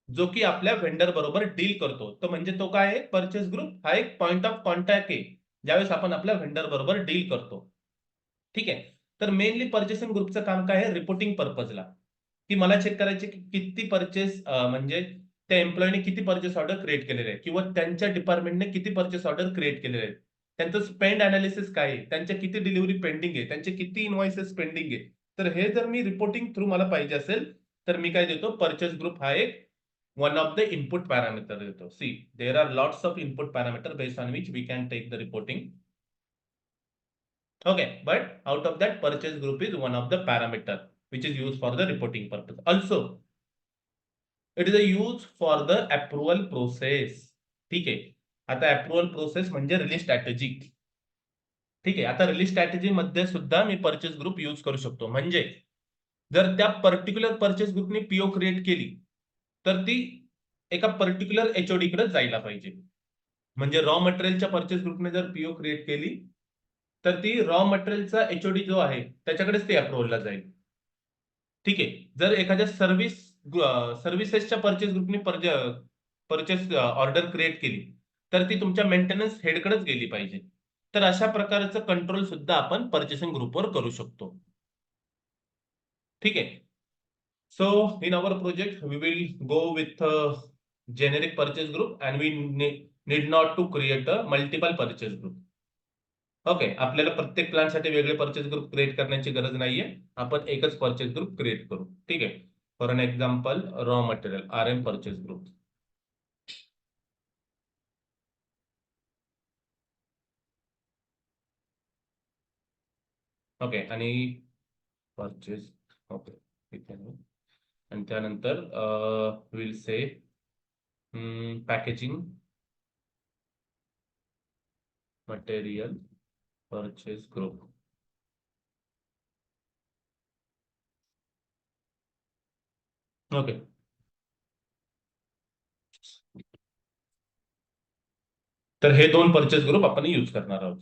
Speaker 1: जो की आपल्या व्हेंडर बरोबर डील करतो. तो म्हणजे तो काय आहे, परचेस ग्रुप हा एक पॉइंट ऑफ कॉन्टॅक्ट आहे ज्यावेळेस आपण आपल्या व्हेंडर बरोबर डील करतो. ठीक आहे, तर मेनली परचेसिंग ग्रुपचं काम काय आहे, रिपोर्टिंग पर्पजला, की मला चेक करायचे की किती परचेस म्हणजे त्या एम्प्लॉयने किती परचेस ऑर्डर क्रिएट केलेले आहे किंवा त्यांच्या डिपार्टमेंटने किती परचेस ऑर्डर क्रिएट केलेले आहेत, त्यांचं स्पेंड अनालिसिस काय आहे, त्यांच्या किती डिलिव्हरी पेंडिंग आहे, त्यांचे किती इनव्हॉइसेस पेंडिंग आहे. तर हे जर मी रिपोर्टिंग थ्रू मला पाहिजे असेल तर मी काय देतो, परचेस ग्रुप हा एक one of the input parameter देतो. See, there are lots of input parameter based on which we can take the reporting. Okay, but out of that purchase group is one of the parameter which is used for the reporting purpose. Also, it is a use for the approval process. ठीक आहे, आता approval process म्हणजे release strategy. ठीक आहे. आता release strategy मध्ये सुद्धा मी purchase group use करू शकतो. म्हणजे जर त्या पर्टिक्युलर परचेस ग्रुपने पीओ क्रिएट केली तर ती एका पर्टिक्युलर एचओडी कडे जायला पाहिजे. म्हणजे रॉ मटेरियलच्या परचेस ग्रुपने जर पीओ क्रिएट केली तर ती रॉ मटेरियलचा एचओडी जो आहे त्याच्याकडेच ते अप्रुव्हलला जाईल. ठीक आहे. जर एखाद्या सर्व्हिसेसच्या परचेस ग्रुपने परचेस ऑर्डर क्रिएट केली तर ती तुमच्या मेंटेनन्स हेडकडेच गेली पाहिजे. तर अशा प्रकारचं कंट्रोल सुद्धा आपण परचेसिंग ग्रुपवर करू शकतो. ठीक आहे. So in our project, we will go with a generic purchase group and we need not to create a multiple purchase group. Okay. आपल्याला प्रत्येक प्लान साठी वेगळे परचेस ग्रुप क्रिएट करण्याची गरज नाहीये. आपण एकच परचेस ग्रुप क्रिएट करू. ठीक आहे. For an example raw material RM purchase group. Okay. आणि परचेस ओके इथे आणि त्यानंतर will say packaging material purchase group. Okay. तर हे दोन परचेस ग्रुप आपण यूज करणार आहोत.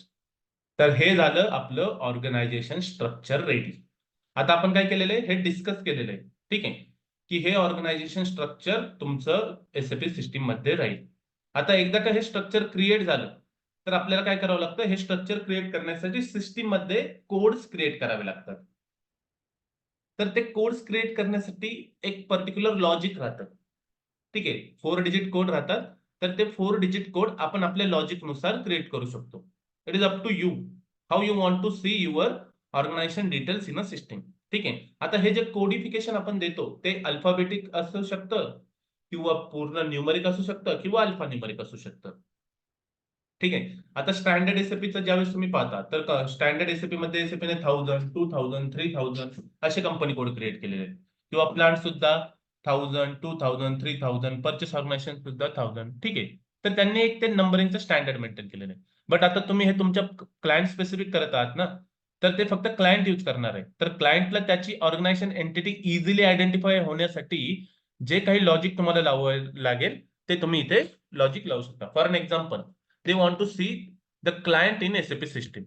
Speaker 1: तर हे झालं आपलं ऑर्गनायझेशन स्ट्रक्चर रेडी. आता आपण काय केलेलं आहे हे डिस्कस केलेलं आहे. ठीक आहे की हे ऑर्गनायझेशन स्ट्रक्चर तुमचं एसएपी सिस्टीम मध्ये राहील. आता एकदा का हे स्ट्रक्चर क्रिएट झालं तर आपल्याला काय करावं लागतं, हे स्ट्रक्चर क्रिएट करण्यासाठी सिस्टीम मध्ये कोड्स क्रिएट करावे लागतात. तर ते कोड्स क्रिएट करण्यासाठी एक पर्टिक्युलर लॉजिक राहतं. ठीक आहे. 4 डिजिट कोड राहतात. तर ते 4 डिजिट कोड आपण आपल्या लॉजिक नुसार क्रिएट करू शकतो. It is up to you how you want to see your organisation details in a system. ठीक आहे. आता हे जे कोडिफिकेशन आपण देतो ते अल्फाबेटिक असू शकतं किंवा पूर्ण न्यूमरिक असू शकतं किंवा अल्फा न्यूमरिक असू शकतं. ठीक आहे. आता स्टँडर्ड एसएपीचं ज्यावेळेस तुम्ही पाहता तर स्टँडर्ड एसएपी मध्ये एसएपीने 1000, 2000, 3000 असे कंपनी कोड क्रिएट केलेले आहेत. किंवा प्लांट सुद्धा 1000, 2000, 3000, परचेस ऑर्गनायझेशन सुद्धा 1000. ठीक आहे. तर त्यांनी एक ते नंबरिंगचं स्टँडर्ड मेंटेन केलेलं आहे. बट आता तुम्ही हे तुमच्या क्लायंट स्पेसिफिक करत आहात ना, तर ते फक्त क्लायंट यूज करणार आहे. तर क्लायंटला त्याची ऑर्गनायझेशन एंटिटी इझिली आयडेंटिफाय होण्यासाठी जे काही लॉजिक तुम्हाला लावावं लागेल ते तुम्ही इथे लॉजिक लावू शकता. For an example, they want to see the client in SAP system.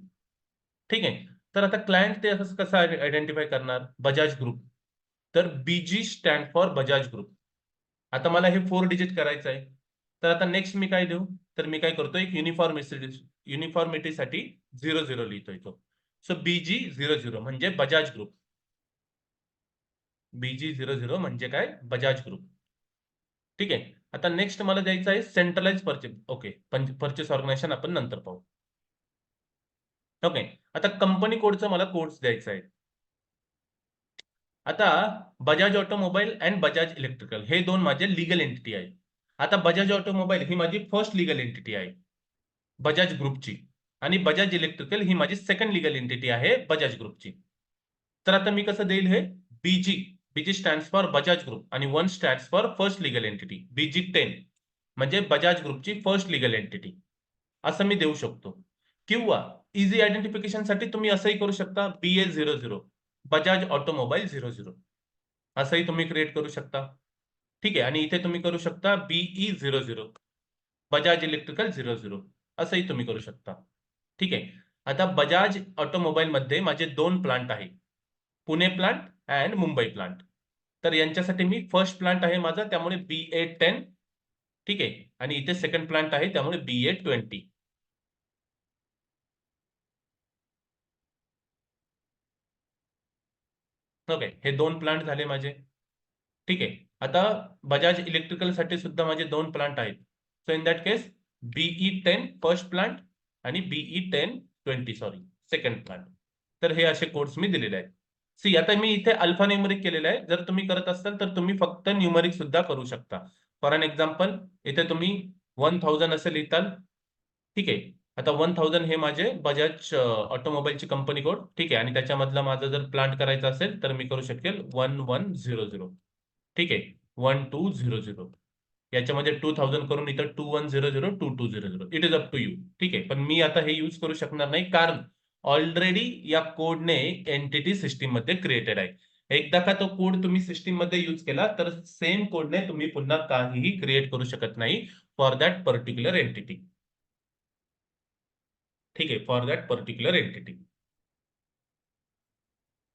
Speaker 1: ठीक आहे. तर आता क्लायंट ते असं कसं आयडेंटिफाय करणार, बजाज ग्रुप. तर BG stand for Bajaj group. आता मला हे 4 डिजिट करायचं आहे. तर आता नेक्स्ट मी काय देऊ, तर मी काय करतो एक युनिफॉर्मिटीसाठी 00 लिहितोय तो. सो BG 00 म्हणजे बजाज ग्रुप. BG 00 म्हणजे काय, बजाज ग्रुप. ठीक आहे. आता नेक्स्ट मला द्यायचं आहे centralise purchase. Okay. Purchase organisation आपण नंतर पाहू. ओके. आता कंपनी कोडचा मला कोड्स द्यायचा आहे. आता Bajaj automobile and Bajaj electrical हे दोन माझे लीगल एंटिटी आहे. आता बजाज ऑटोमोबाईल ही माझी फर्स्ट लीगल एंटिटी आहे बजाज ग्रुपची आणि बजाज इलेक्ट्रिकल ही माझी सेकंड लीगल एंटिटी आहे बजाज ग्रुपची. तर आता मी कसं देईल हे, BG stands for Bajaj group आणि 1 stands for first legal entity. BG 10 म्हणजे बजाज ग्रुपची फर्स्ट लीगल एंटिटी असं मी देऊ शकतो. किंवा इझी आयडेंटिफिकेशन साठी तुम्ही असंही करू शकता, BA 00 बजाज ऑटोमोबाईल 00 असंही तुम्ही क्रिएट करू शकता. ठीक आहे. आणि इथे तुम्ही करू शकता BE 00 बजाज इलेक्ट्रिकल 00 असंही तुम्ही करू शकता. ठीक आहे. आता बजाज ऑटोमोबाईल मध्ये माझे 2 प्लांट आहे, Pune plant and Mumbai plant. तर यांच्यासाठी मी फर्स्ट प्लांट आहे माझा त्यामुळे BA 10. ठीक आहे. आणि इथे सेकंड प्लांट आहे त्यामुळे BA 20. ओके. हे 2 प्लांट झाले माझे. ठीक आहे. आता बजाज इलेक्ट्रिकल साठी सुद्धा माझे 2 प्लांट आहेत. So in that case BE 10 first plant आणि BE 10 20 सॉरी सेकंड प्लांट. तर हे असे कोड्स मी दिलेले आहेत. सी आता मी इथे अल्फा न्यूमरिक केलेलं आहे. जर तुम्ही करत असाल तर तुम्ही फक्त न्यूमरिक सुद्धा करू शकता. फॉर एन एक्झाम्पल इथे तुम्ही 1000 असे लिहिताल. ठीक आहे. आता 1000 हे माझे बजाज ऑटोमोबाईलची कंपनी कोड. ठीक आहे. आणि त्याच्यामधला माझा जर प्लांट करायचा असेल तर मी करू शकेल 1100. ठीक आहे. 1200. याच्यामध्ये 2000 करून इथं 2100 2200 it is up to you. ठीक आहे, पण मी आता हे यूज करू शकणार नाही कारण ऑलरेडी या कोडने एंटिटी सिस्टीम मध्ये क्रिएटेड आहे. एकदा का तो कोड तुम्ही सिस्टीम मध्ये यूज केला तर सेम कोडने तुम्ही पुन्हा काहीही क्रिएट करू शकत नाही फॉर दॅट पर्टिक्युलर एंटिटी. ठीक आहे, for that particular entity.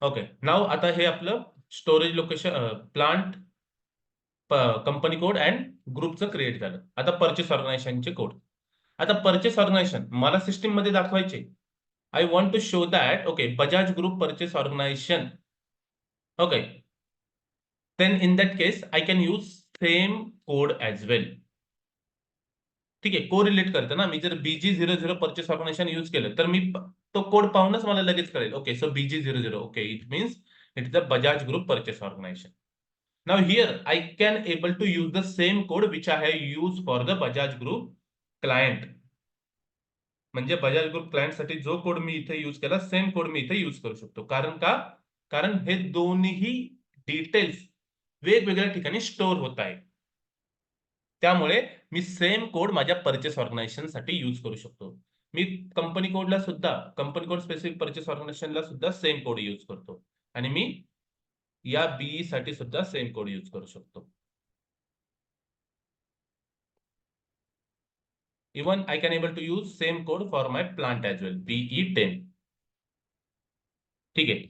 Speaker 1: Okay, नाव आता हे आपलं storage location plant company code and ग्रुपचं क्रिएट झालं. आता परचेस ऑर्गनायझेशनचे कोड. आता परचेस ऑर्गनायझेशन मला सिस्टीम मध्ये दाखवायचे. I want to show that okay Bajaj group purchase organisation. Okay, then in that case I can use same code as well. ठीक आहे, को रिलेट करतं ना. मी जर BG00 परचेस ऑर्गनायझेशन यूज केलं तर मी तो कोड पाहूनच मला लगेच कळेल. Okay, so BG00 okay it means it is a Bajaj group purchase organisation. Now here I can able to use the same code which I have used for the Bajaj Group client. म्हणजे Bajaj group client साठी जो code मी इथे use केला same code मी इथे use करू शकतो. कारण का? कारण हे दोन्ही डिटेल्स वेगवेगळ्या ठिकाणी स्टोअर होत आहे. त्यामुळे मी सेम कोड माझ्या परचेस ऑर्गनायझेशन साठी यूज करू शकतो. मी कंपनी कोडला सुद्धा कंपनी कोड स्पेसिफिक परचेस ऑर्गनायझेशनला सुद्धा सेम कोड यूज करतो आणि मी या बीई साठी सुद्धा सेम कोड यूज करू शकतो. Even I can able to use same code for my plant as well, BE10. ठीक आहे,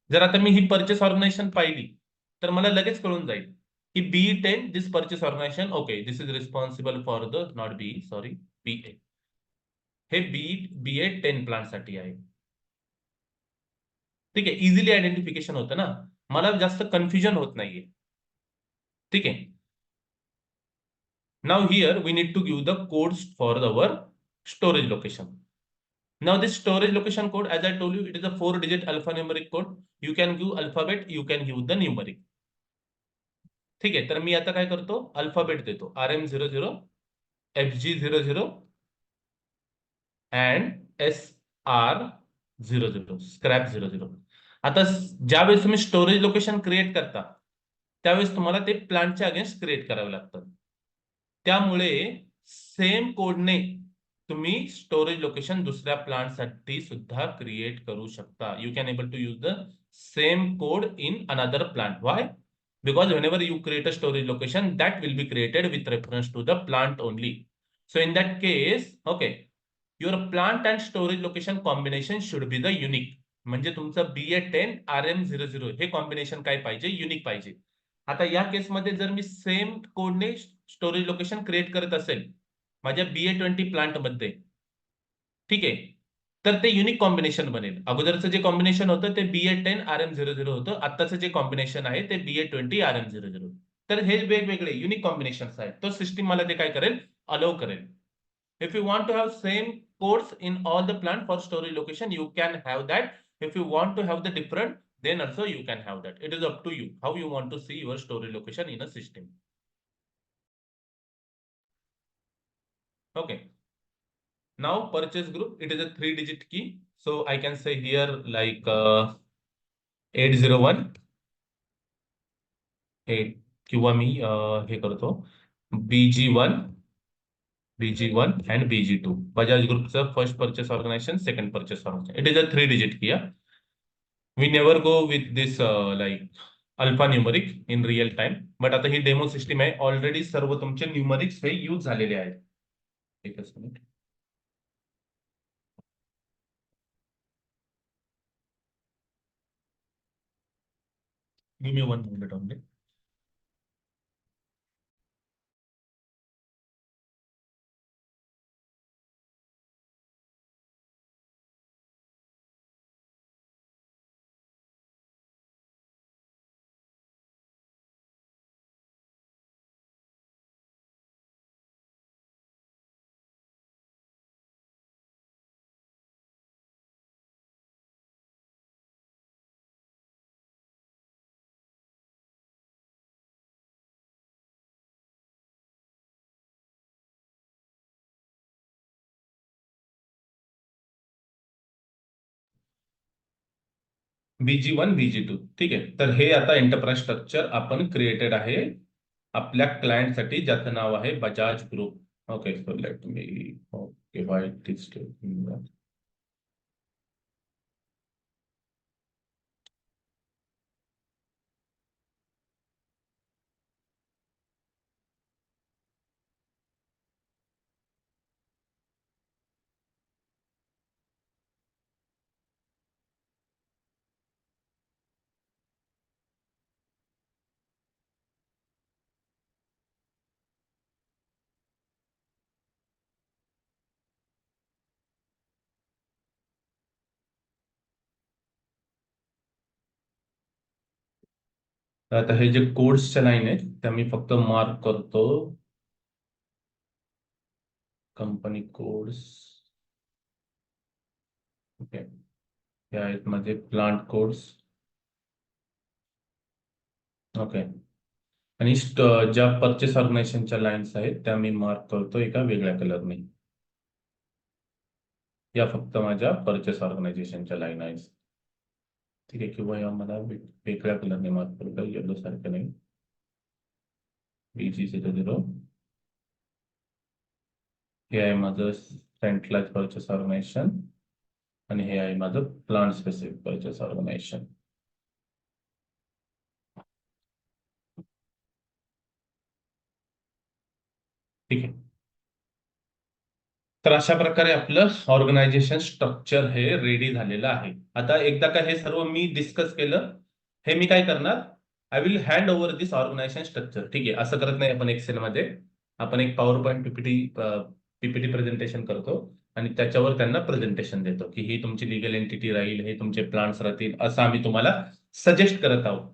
Speaker 1: जर आता मी ही परचेस ऑर्गनायझेशन पाहिली तर मला लगेच कळून जाईल की BE10 this purchase organisation okay this is responsible for the not BE sorry BA. हे BA10 प्लांट साठी आहे. ठीक आहे, इझिली आयडेंटिफिकेशन होतं ना, मला जास्त कन्फ्युजन होत नाहीये. ठीक आहे. Now here we need to give the codes for our storage location. Now this storage location code, as I told you, it is a 4-digit alphanumeric code. You can give alphabet, you can give the numeric. ठीक आहे, तर मी आता काय करतो alphabet देतो RM00, FG00 and SR00 scrap 00. आता ज्यावेळेस तुम्ही स्टोरेज लोकेशन क्रिएट करता त्यावेळेस तुम्हाला ते प्लांटच्या अगेन्स्ट क्रिएट करावं लागतं. त्यामुळे सेम कोडने तुम्ही स्टोरेज लोकेशन दुसऱ्या प्लांट साठी सुद्धा क्रिएट करू शकता. You can able to use the same code in another plant. Why? Because whenever you create a storage location, that will be created with reference to the plant only. So in that case, okay, your plant and storage location combination should be the unique. म्हणजे तुमचं BA10 RM00 हे combination काय पाहिजे? Unique पाहिजे. आता या केसमध्ये जर मी सेम कोडने स्टोरेज लोकेशन क्रिएट करत असेल माझ्या BA20 प्लांट मध्ये, ठीक आहे, तर ते युनिक कॉम्बिनेशन बनेल. अगोदरचं जे कॉम्बिनेशन होतं ते BA10 RM00 होतं. आत्ताचं जे कॉम्बिनेशन आहे ते BA20 RM00. तर हे वेगवेगळे युनिक कॉम्बिनेशन्स आहेत. तो सिस्टीम मला ते काय करेल? अलाउ करेल. If you want to have same codes in all the plant for storage location, you can have that. If you want to have the different, then also you can have that. It is up to you how you want to see your storage location in a system. Okay. Now purchase group, it is a 3-digit key. So I can say here like 801 8 किंवा मी हे करतो BG1 and BG2. Bajaj Group's first purchase organization, second purchase organization. It is a 3-digit key. We never go with this like alphanumeric in real time. But आता ही demo system आहे. Already सर्व तुमचे न्यूमरिक्स हे use झालेले आहेत. एकच minute. Give me 1 minute only. BG1 BG2 ठीक आहे. तर हे आता एंटरप्राइज स्ट्रक्चर आपण क्रिएटेड आहे आपल्या क्लायंटसाठी ज्याचं नाव आहे Bajaj group. Okay, so let me okay वाईट दिस. आता हे जे कोड्सच्या लाईन आहेत त्या मी फक्त मार्क करतो. Company codes. ओके, हे आहेत माझे प्लांट कोड्स. ओके, आणि ज्या परचेस ऑर्गनायझेशनच्या लाईन्स आहेत त्या मी मार्क करतो एका वेगळ्या कलरने. या फक्त माझ्या परचेस ऑर्गनायझेशनच्या लाईन आहेत. ठीक आहे, किंवा या मला वेगळ्या कलरने मार्क करतो, येलो सारखं नाही. BG00. हे आहे माझं सेंट्रलाइज परचेस ऑर्गनायझेशन आणि हे आहे माझं प्लांट स्पेसिफिक परचेस ऑर्गनायझेशन. ठीक आहे, तर अशा प्रकारे आपलं ऑर्गनायझेशन स्ट्रक्चर हे रेडी झालेलं आहे. आता एकदा का हे सर्व मी डिस्कस केलं, हे मी काय करणार, I will hand over this organisation structure. ठीक आहे, असं करत नाही आपण एक्सेल मध्ये. आपण एक पॉवर पॉईंट पीपीटी प्रेझेंटेशन करतो आणि त्याच्यावर त्यांना प्रेझेंटेशन देतो की ही तुमची लिगल एंटिटी राहील, हे तुमचे प्लांट्स राहतील, असं आम्ही तुम्हाला सजेस्ट करत आहोत.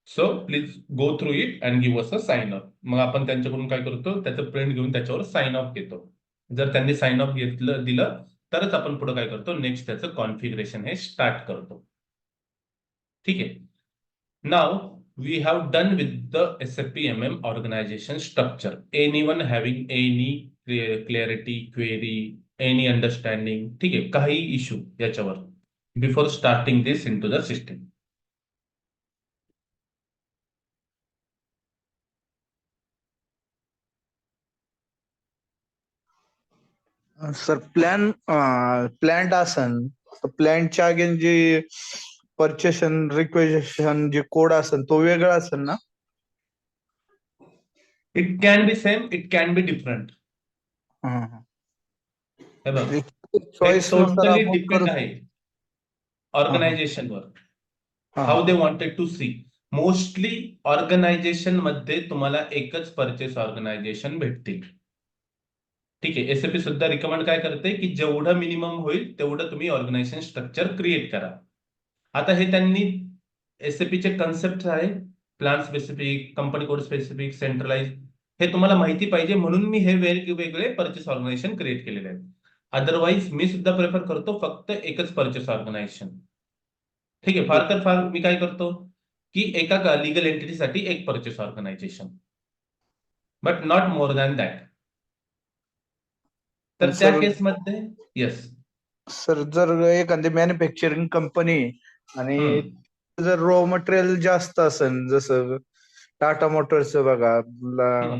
Speaker 1: So please go through it and give us a sign off. मग आपण त्यांच्याकडून काय करतो, त्याचं प्रिंट घेऊन त्याच्यावर साइन ऑफ घेतो. जर त्यांनी साइन ऑफ दिलं तरच आपण पुढे काय करतो, नेक्स्ट त्याचं कॉन्फिगरेशन हे स्टार्ट करतो. ठीक आहे, नाव we have done with the SAP MM organisation structure. Anyone having any clarity, query, any understanding? ठीक आहे, काही इश्यू याच्यावर before starting this into the system?
Speaker 2: Sir plant असन तर प्लॅन्टच्या अगेन जे परचेशन रिक्वेशन जे कोड असन तो वेगळा असेल ना?
Speaker 1: It can B same, it can be different. हे बघ, हे
Speaker 2: चॉईस नुसार
Speaker 1: टोटली
Speaker 2: आपण
Speaker 1: डिपेंड
Speaker 2: करू.
Speaker 1: आहे
Speaker 2: हा, हा.
Speaker 1: ऑर्गनायझेशनवर,
Speaker 2: हा,
Speaker 1: हाऊ
Speaker 2: हा.
Speaker 1: They wanted to see. Mostly organisation मध्ये तुम्हाला एकच परचेस ऑर्गनायझेशन भेटतील. ठीक आहे, SAP सुद्धा रिकमेंड काय करते की जेवढं मिनिमम होईल तेवढं तुम्ही ऑर्गनायझेशन स्ट्रक्चर क्रिएट करा. आता हे त्यांनी SAP चे कन्सेप्ट आहे, plan specific, company code specific, centralise, हे तुम्हाला माहिती पाहिजे म्हणून मी हे वेगवेगळे परचेस ऑर्गनायझेशन क्रिएट केलेले आहेत. अदरवाईज मी सुद्धा प्रेफर करतो फक्त एकच परचेस ऑर्गनायझेशन. ठीक आहे, फार तर फार मी काय करतो की एका लिगल एंटिटीसाठी एक purchase organisation, but not more than that.
Speaker 2: पण
Speaker 1: तर त्या
Speaker 2: सर
Speaker 1: केसमध्ये येस.
Speaker 2: सर जर एखादी मॅन्युफॅक्चरिंग कंपनी आणि जर रॉ मटेरियल जास्त असेल, जसं टाटा मोटर्सचं बघा,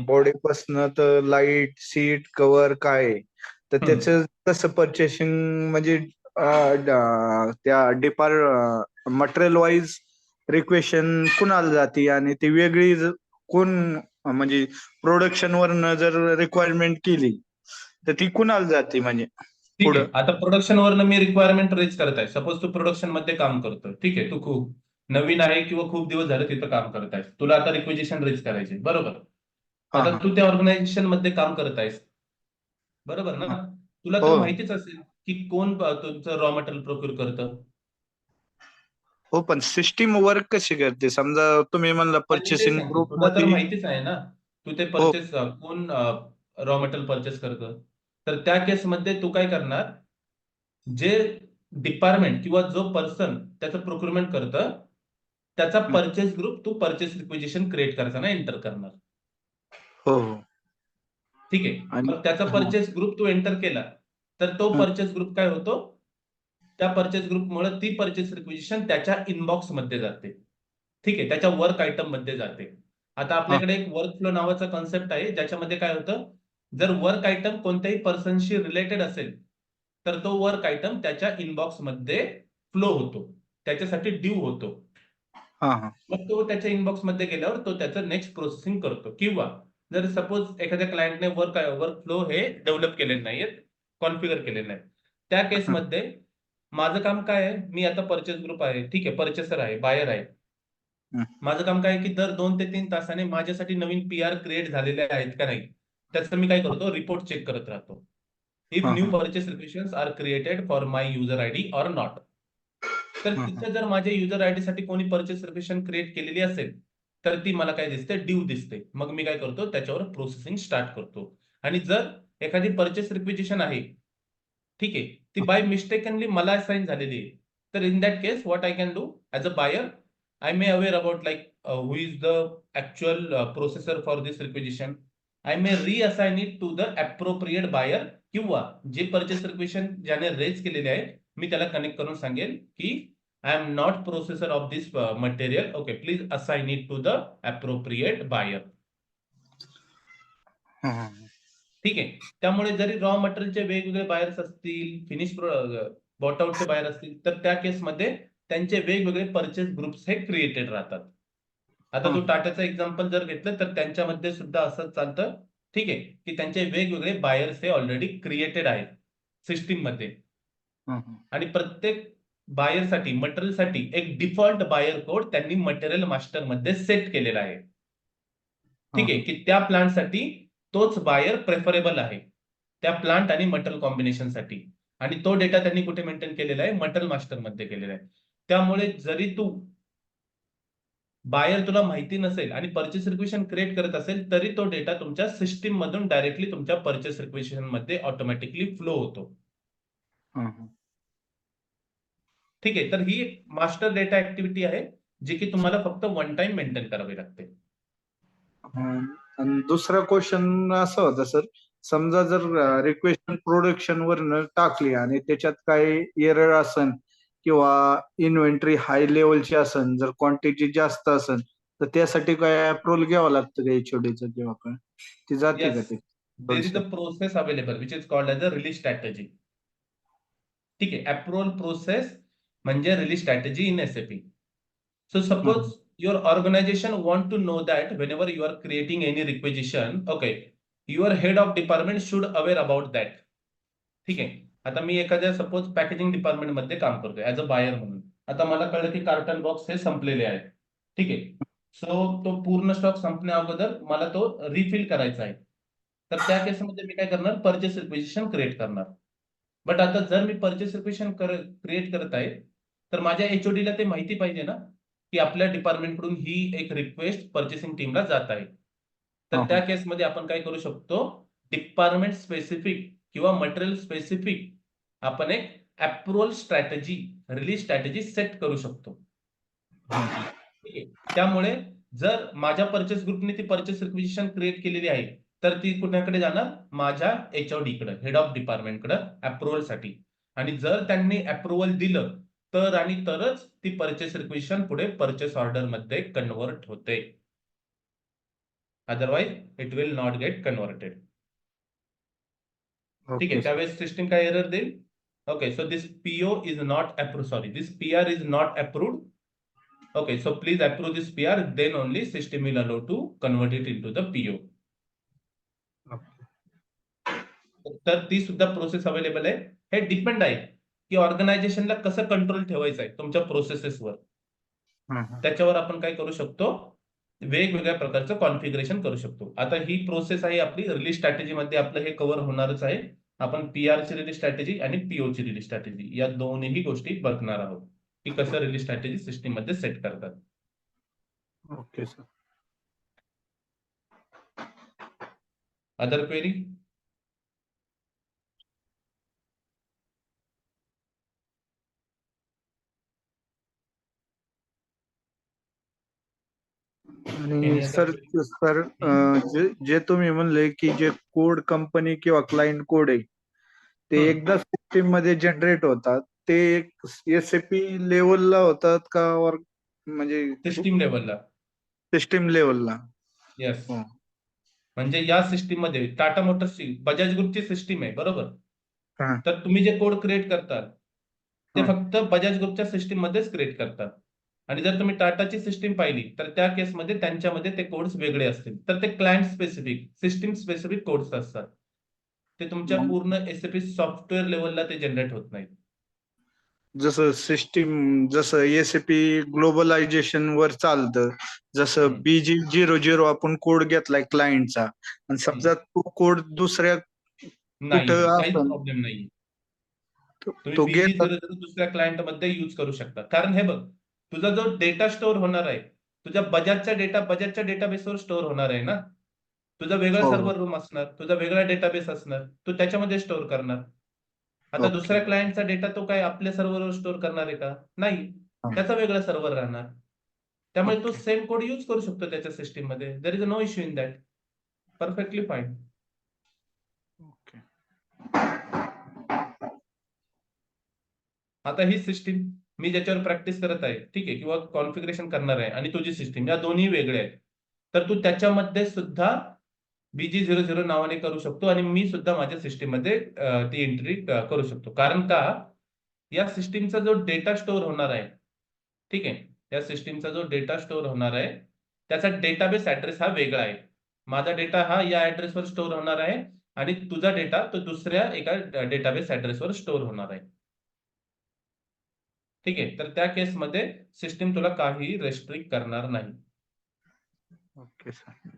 Speaker 2: बॉडी पासन तर लाईट सीट कव्हर काय आहे, तर त्याचं कसं परचेसिंग म्हणजे त्या मटेरियल वाईज रिक्वेशन कुणाला जाते आणि ती वेगळी कोण म्हणजे प्रोडक्शन वरनं जर रिक्वायरमेंट केली तर ती कुणाला जाते म्हणजे
Speaker 1: ठीक आहे,
Speaker 2: पुढं?
Speaker 1: आता प्रोडक्शन वरनं मी रिक्वायरमेंट रेज करत आहे. सपोज तू प्रोडक्शन मध्ये काम करतोय, ठीक आहे, तू खूप नवीन आहे किंवा खूप दिवस झाले तिथं काम करत आहेस, तुला आता रिक्वेजिशन रेज करायची, बरोबर.
Speaker 2: हा,
Speaker 1: आता
Speaker 2: हा.
Speaker 1: तू त्या ऑर्गनायझेशन मध्ये काम करत आहेस, बरोबर ना. तुला तर
Speaker 2: हो,
Speaker 1: माहितीच असेल की कोण तुमचं रॉ मटेरियल प्रोक्यूर करतं.
Speaker 2: हो. पण सिस्टीम वर्क कशी करते? समजा तुम्ही म्हणला
Speaker 1: पण मी ते
Speaker 2: परचेसिंग
Speaker 1: सांगतो,
Speaker 2: ग्रुप
Speaker 1: तुला तर
Speaker 2: मध्ये.
Speaker 1: माहितीच आहे ना, तू ते
Speaker 2: हो,
Speaker 1: परचेस कोण रॉ मटेरियल परचेस करतं. तर त्या केसमध्ये तू काय करणार, जे डिपार्टमेंट किंवा जो पर्सन त्याचं प्रोक्युरमेंट करतं त्याचा परचेस ग्रुप तू परचेस रिक्वेजिशन क्रिएट करताना एंटर करणार.
Speaker 2: हो, हो.
Speaker 1: ठीक आहे,
Speaker 2: आणि
Speaker 1: मग त्याचा
Speaker 2: हा,
Speaker 1: परचेस ग्रुप तू एंटर केला तर तो
Speaker 2: हा.
Speaker 1: परचेस ग्रुप काय होतो, त्या परचेस ग्रुपमुळे ती परचेस रिक्वेजिशन त्याच्या इनबॉक्स मध्ये जाते. ठीक आहे, त्याच्या वर्क आयटम मध्ये जाते. आता आपल्याकडे एक वर्क फ्लो नावाचा कॉन्सेप्ट आहे, ज्याच्यामध्ये काय होतं, जर वर्क आयटम कोणत्याही पर्सनशी रिलेटेड असेल तर तो वर्क आयटम त्याच्या इनबॉक्स मध्ये फ्लो होतो, त्याच्यासाठी ड्यू होतो. मग तो त्याच्या इनबॉक्स मध्ये गेल्यावर तो त्याचं नेक्स्ट प्रोसेसिंग करतो. किंवा जर सपोज एखाद्या क्लायंटने वर्क फ्लो हे डेव्हलप केलेले नाहीयेत, कॉन्फिगर केलेले नाहीत, त्या केसमध्ये माझं काम काय आहे, मी आता परचेस ग्रुप आहे, ठीक आहे, परचेसर आहे, बायर आहे. माझं काम काय आहे की दर 2 ते 3 तासाने माझ्यासाठी नवीन PR क्रिएट झालेले आहेत का नाही, त्याचं मी काय करतो, रिपोर्ट चेक करत राहतो. If new purchase requisitions are created for my user ID or not. तर तिथे जर माझ्या युजर आयडी साठी कोणी परचेस रिक्वेशन क्रिएट केलेली असेल तर ती मला काय दिसते, ड्यू दिसते. मग मी काय करतो, त्याच्यावर प्रोसेसिंग स्टार्ट करतो. आणि जर एखादी परचेस रिक्वेजिशन आहे, ठीक आहे, ती बाय मिस्टेकनली मला असाइन झालेली आहे, तर in that case what I can do as a buyer, I may aware about like who is the actual processor for this requisition. I may reassign it to the appropriate buyer किंवा जे purchase requisition ज्याने raise केलेले आहे, मी त्याला connect करून सांगेल की I am not processor of this material. Okay, please assign it to the appropriate buyer. ठीक आहे. त्यामुळे जरी रॉ मटेरियलचे वेगवेगळे बायर्स असतील, फिनिश बॉट आउटचे बायर असतील, तर त्या केसमध्ये त्यांचे वेगवेगळे परचेस ग्रुप्स हे क्रिएटेड राहतात. आता तू टाटाचं एक्झाम्पल जर घेतलं तर त्यांच्यामध्ये सुद्धा असंच चालतं, ठीक आहे, की त्यांचे वेगवेगळे बायर्स हे ऑलरेडी क्रिएटेड आहेत सिस्टीम मध्ये. आणि प्रत्येक बायरसाठी, मटेरियलसाठी एक डिफॉल्ट बायर कोड त्यांनी मटेरियल मास्टर मध्ये सेट केलेला आहे. ठीक आहे, की त्या प्लांटसाठी तोच बायर प्रेफरेबल आहे, त्या प्लांट आणि मटेरियल कॉम्बिनेशनसाठी. आणि तो डेटा त्यांनी कुठे मेंटेन केलेला आहे, मटेरियल मास्टर मध्ये केलेला आहे. त्यामुळे जरी तू बायर तुला माहिती नसेल आणि परचेस रिक्वेशन क्रिएट करत असेल, तरी तो डेटा तुमच्या सिस्टीम मधून डायरेक्टली तुमच्या परचेस रिक्वेशन मध्ये ऑटोमॅटिकली फ्लो होतो. ठीक आहे, तर ही एक मास्टर डेटा ऍक्टिव्हिटी आहे, जी की तुम्हाला फक्त वन टाइम मेंटेन करावी लागते.
Speaker 2: आणि दुसरा क्वेश्चन असा होता सर, समजा जर रिक्वेस्ट प्रोडक्शन वर टाकली आणि त्याच्यात काही एरर असन किंवा इन्व्हेंटरी हाय लेवलची असन, जर क्वांटिटी जास्त असन, तर त्यासाठी काय अप्रुव्हल घ्यावं लागतं का HOD किंवा काय, ती जाते का
Speaker 1: Yes,
Speaker 2: ते?
Speaker 1: there is a process available which is called as a release strategy. ठीक आहे, अप्रुव्हल प्रोसेस म्हणजे release strategy in SAP. So suppose your organization want to know that whenever you are creating any requisition, okay, your head of department should aware about that. ठीक आहे. आता मी एखाद्या suppose packaging department मध्ये काम करतोय as a buyer म्हणून. आता मला कळलं की कार्टन बॉक्स हे संपलेले आहेत. ठीक आहे. सो तो पूर्ण स्टॉक संपण्या अगोदर मला तो रिफिल करायचा आहे. तर त्या केसमध्ये मी काय करणार, परचेस रिक्वेजिशन क्रिएट करणार. बट आता जर मी परचेस रिक्वेशन क्रिएट करत आहे, तर माझ्या HOD ला ते माहिती पाहिजे ना, की आपल्या डिपार्टमेंट कडून ही एक रिक्वेस्ट परचेसिंग टीमला जात आहे. तर त्या केसमध्ये आपण काय करू शकतो, डिपार्टमेंट स्पेसिफिक किंवा मटेरियल स्पेसिफिक आपण एक approval strategy, release strategy set करू शकतो. ठीक आहे. त्यामुळे जर माझ्या परचेस ग्रुपने ती परचेस रिक्वेजिशन क्रिएट केलेली आहे, तर ती कुणाकडे जाणार, माझ्या HOD कडे, हेड ऑफ डिपार्टमेंट कडे अप्रुव्हल साठी. आणि जर त्यांनी अप्रुव्हल दिलं तर आणि तरच ती परचेस रिक्वेजिशन पुढे परचेस ऑर्डर मध्ये कन्व्हर्ट होते. Otherwise it will not gate converted. ठीक आहे. त्यावेळेस सिस्टीम काय एरर देईल, okay, so this PO is not approved, sorry, this PR is not approved. Okay, so please approve this PR, then only system will allow to convert it into the PO. तर ती सुद्धा process available आहे. हे depend आहे की ऑर्गनायझेशनला कसं control ठेवायचं आहे तुमच्या प्रोसेसेसवर. त्याच्यावर आपण काय करू शकतो, वेगवेगळ्या प्रकारचं कॉन्फिगरेशन करू शकतो. आता ही प्रोसेस आहे आपली रिलीज स्ट्रॅटेजी मध्ये, आपलं हे कव्हर होणारच आहे. आपण PR ची रिलीज स्ट्रॅटेजी आणि PO ची रिलीज स्ट्रॅटेजी या दोन्ही गोष्टी बघणार आहोत की कसं रिलीज स्ट्रॅटेजी सिस्टीम मध्ये सेट करतात.
Speaker 2: Okay sir.
Speaker 1: Other query?
Speaker 2: आणि सर जे तुम्ही म्हणले की जे कोड कंपनी किंवा क्लायंट कोड आहे ते एकदा सिस्टीम मध्ये जनरेट होतात, ते SAP लेवलला होतात का, म्हणजे
Speaker 1: सिस्टीम लेवलला?
Speaker 2: सिस्टीम लेवलला.
Speaker 1: येस.
Speaker 2: हो.
Speaker 1: म्हणजे या सिस्टीम मध्ये टाटा मोटर्सची बजाज ग्रुपची सिस्टीम आहे, बरोबर.
Speaker 2: हा.
Speaker 1: तर तुम्ही जे कोड क्रिएट करतात ते
Speaker 2: हा.
Speaker 1: फक्त बजाज ग्रुपच्या सिस्टीम मध्येच क्रिएट करतात. आणि जर तुम्ही टाटाची सिस्टीम पाहिली तर त्या केसमध्ये त्यांच्यामध्ये ते कोड्स वेगळे असतील. तर ते client specific, system specific codes असतात. ते तुमच्या
Speaker 2: मग
Speaker 1: पूर्ण SAP सॉफ्टवेअर लेवलला ते जनरेट होत नाहीत.
Speaker 2: जसं सिस्टीम, जसं एसएपी ग्लोबलायझेशन वर चालतं, जसं BG00 आपण कोड घेतलाय क्लायंटचा आणि समजा तो कोड दुसऱ्या
Speaker 1: नाही,
Speaker 2: कुठं
Speaker 1: काहीच
Speaker 2: असेल
Speaker 1: प्रॉब्लेम नाही. तुम्ही
Speaker 2: तो घेतात.
Speaker 1: BG00 दुसऱ्या क्लायंट मध्ये युज करू शकता. कारण हे बघ, तुझा जो डेटा स्टोअर होणार आहे, तुझ्या बजाजच्या डेटाबेसवर स्टोअर होणार आहे ना. तुझा वेगळा
Speaker 2: हो हो.
Speaker 1: सर्व्हर रूम असणार, तुझा वेगळा डेटाबेस असणार, तू त्याच्यामध्ये स्टोअर करणार. आता
Speaker 2: ओके.
Speaker 1: दुसऱ्या क्लायंटचा डेटा तो काय आपल्या सर्व्हरवर स्टोअर करणार आहे का? नाही. त्याचा वेगळा सर्व्हर राहणार. त्यामुळे तो
Speaker 2: ओके.
Speaker 1: सेम कोड युज करू शकतो त्याच्या सिस्टीम मध्ये. There is no issue in that. Perfectly fine.
Speaker 2: Okay.
Speaker 1: आता ही सिस्टीम मी ज्याच्यावर प्रॅक्टिस करत आहे, ठीक आहे, किंवा कॉन्फिगरेशन करणार आहे, आणि तुझी सिस्टीम, या दोन्ही वेगळ्या आहेत. तर तू त्याच्यामध्ये सुद्धा BG00 नावाने करू शकतो आणि मी सुद्धा माझ्या सिस्टीम मध्ये ती एंट्री करू शकतो. कारण का, या सिस्टीमचा जो डेटा स्टोअर होणार आहे, ठीक आहे, या सिस्टीमचा जो डेटा स्टोअर होणार आहे त्याचा डेटाबेस ऍड्रेस हा वेगळा आहे. माझा डेटा हा या ऍड्रेसवर स्टोअर होणार आहे आणि तुझा डेटा तो दुसऱ्या एका डेटाबेस ऍड्रेसवर स्टोअर होणार आहे. ठीक आहे. तर त्या केसमध्ये सिस्टीम तुला काही रेस्ट्रिक्ट करणार नाही.
Speaker 2: Okay sir.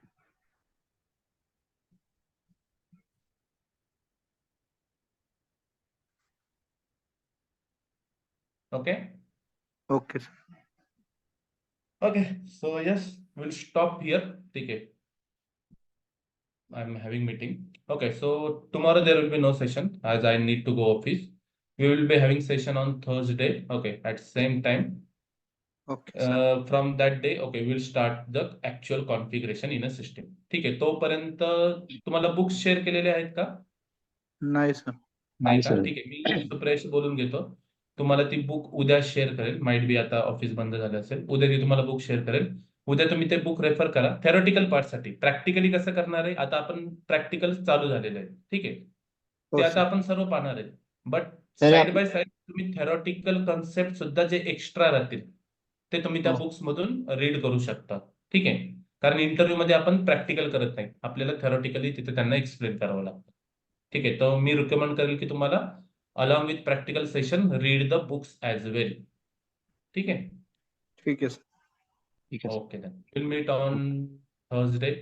Speaker 1: Okay.
Speaker 2: Okay sir.
Speaker 1: Okay, so yes, we'll stop here. ठीक है. I'm having meeting. Okay, so tomorrow there will be no session as I need to go office. We will be having session on Thursday. Okay, at same time.
Speaker 2: Okay sir.
Speaker 1: From that day, okay, we'll start the actual configuration in a system. ठीक आहे. तोपर्यंत तुम्हाला books share केलेले आहेत का?
Speaker 2: नाही sir.
Speaker 1: नाही का? ठीक आहे. मी सुप्रियाशी बोलून घेतो. तुम्हाला ती बुक उद्या शेअर करेल. माइट बी आता ऑफिस बंद झालं असेल. उद्या ती तुम्हाला बुक शेअर करेल. उद्या तुम्ही ते बुक रेफर करा. थेरोटिकल पार्टसाठी. प्रॅक्टिकली कसं करणार आहे? आता आपण प्रॅक्टिकल चालू झालेलं आहे. ठीक आहे. ते
Speaker 2: हो
Speaker 1: आता
Speaker 2: सर.
Speaker 1: आपण सर्व पाहणार आहे. बट साइड बाय साइड तुम्ही थेरोटिकल कन्सेप्ट सुद्धा जे एक्स्ट्रा राहतील ते तुम्ही त्या
Speaker 2: हो.
Speaker 1: बुक्स मधून रीड करू शकता. ठीक आहे. कारण इंटरव्ह्यू मध्ये आपण प्रॅक्टिकल करत नाही. आपल्याला थेरोटिकली तिथे त्यांना एक्सप्लेन करावं लागतं. ठीक आहे. तर मी रिकमेंड करेल की तुम्हाला along with practical session read the books as well. ठीक आहे.
Speaker 2: ठीक आहे sir.
Speaker 1: Okay then will meet on Thursday.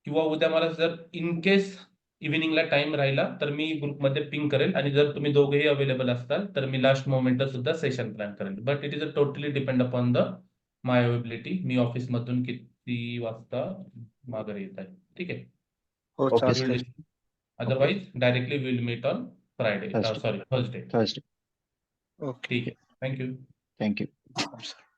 Speaker 1: किंवा उद्या मला जर इन केस इव्हिनिंगला टाइम राहिला तर मी ग्रुपमध्ये पिंग करेल, आणि जर तुम्ही दोघेही अवेलेबल असाल तर मी लास्ट मोमेंटला सुद्धा सेशन प्लॅन करेल. But it is totally depend upon the my availability. मी ऑफिसमधून किती वाजता माघारी येत आहे. ठीक आहे.
Speaker 2: हो चालेल.
Speaker 1: Otherwise directly will meet on Friday, sorry, Thursday.
Speaker 2: Okay.
Speaker 1: ठीक आहे. थँक्यू.
Speaker 3: Thank you.
Speaker 2: सर.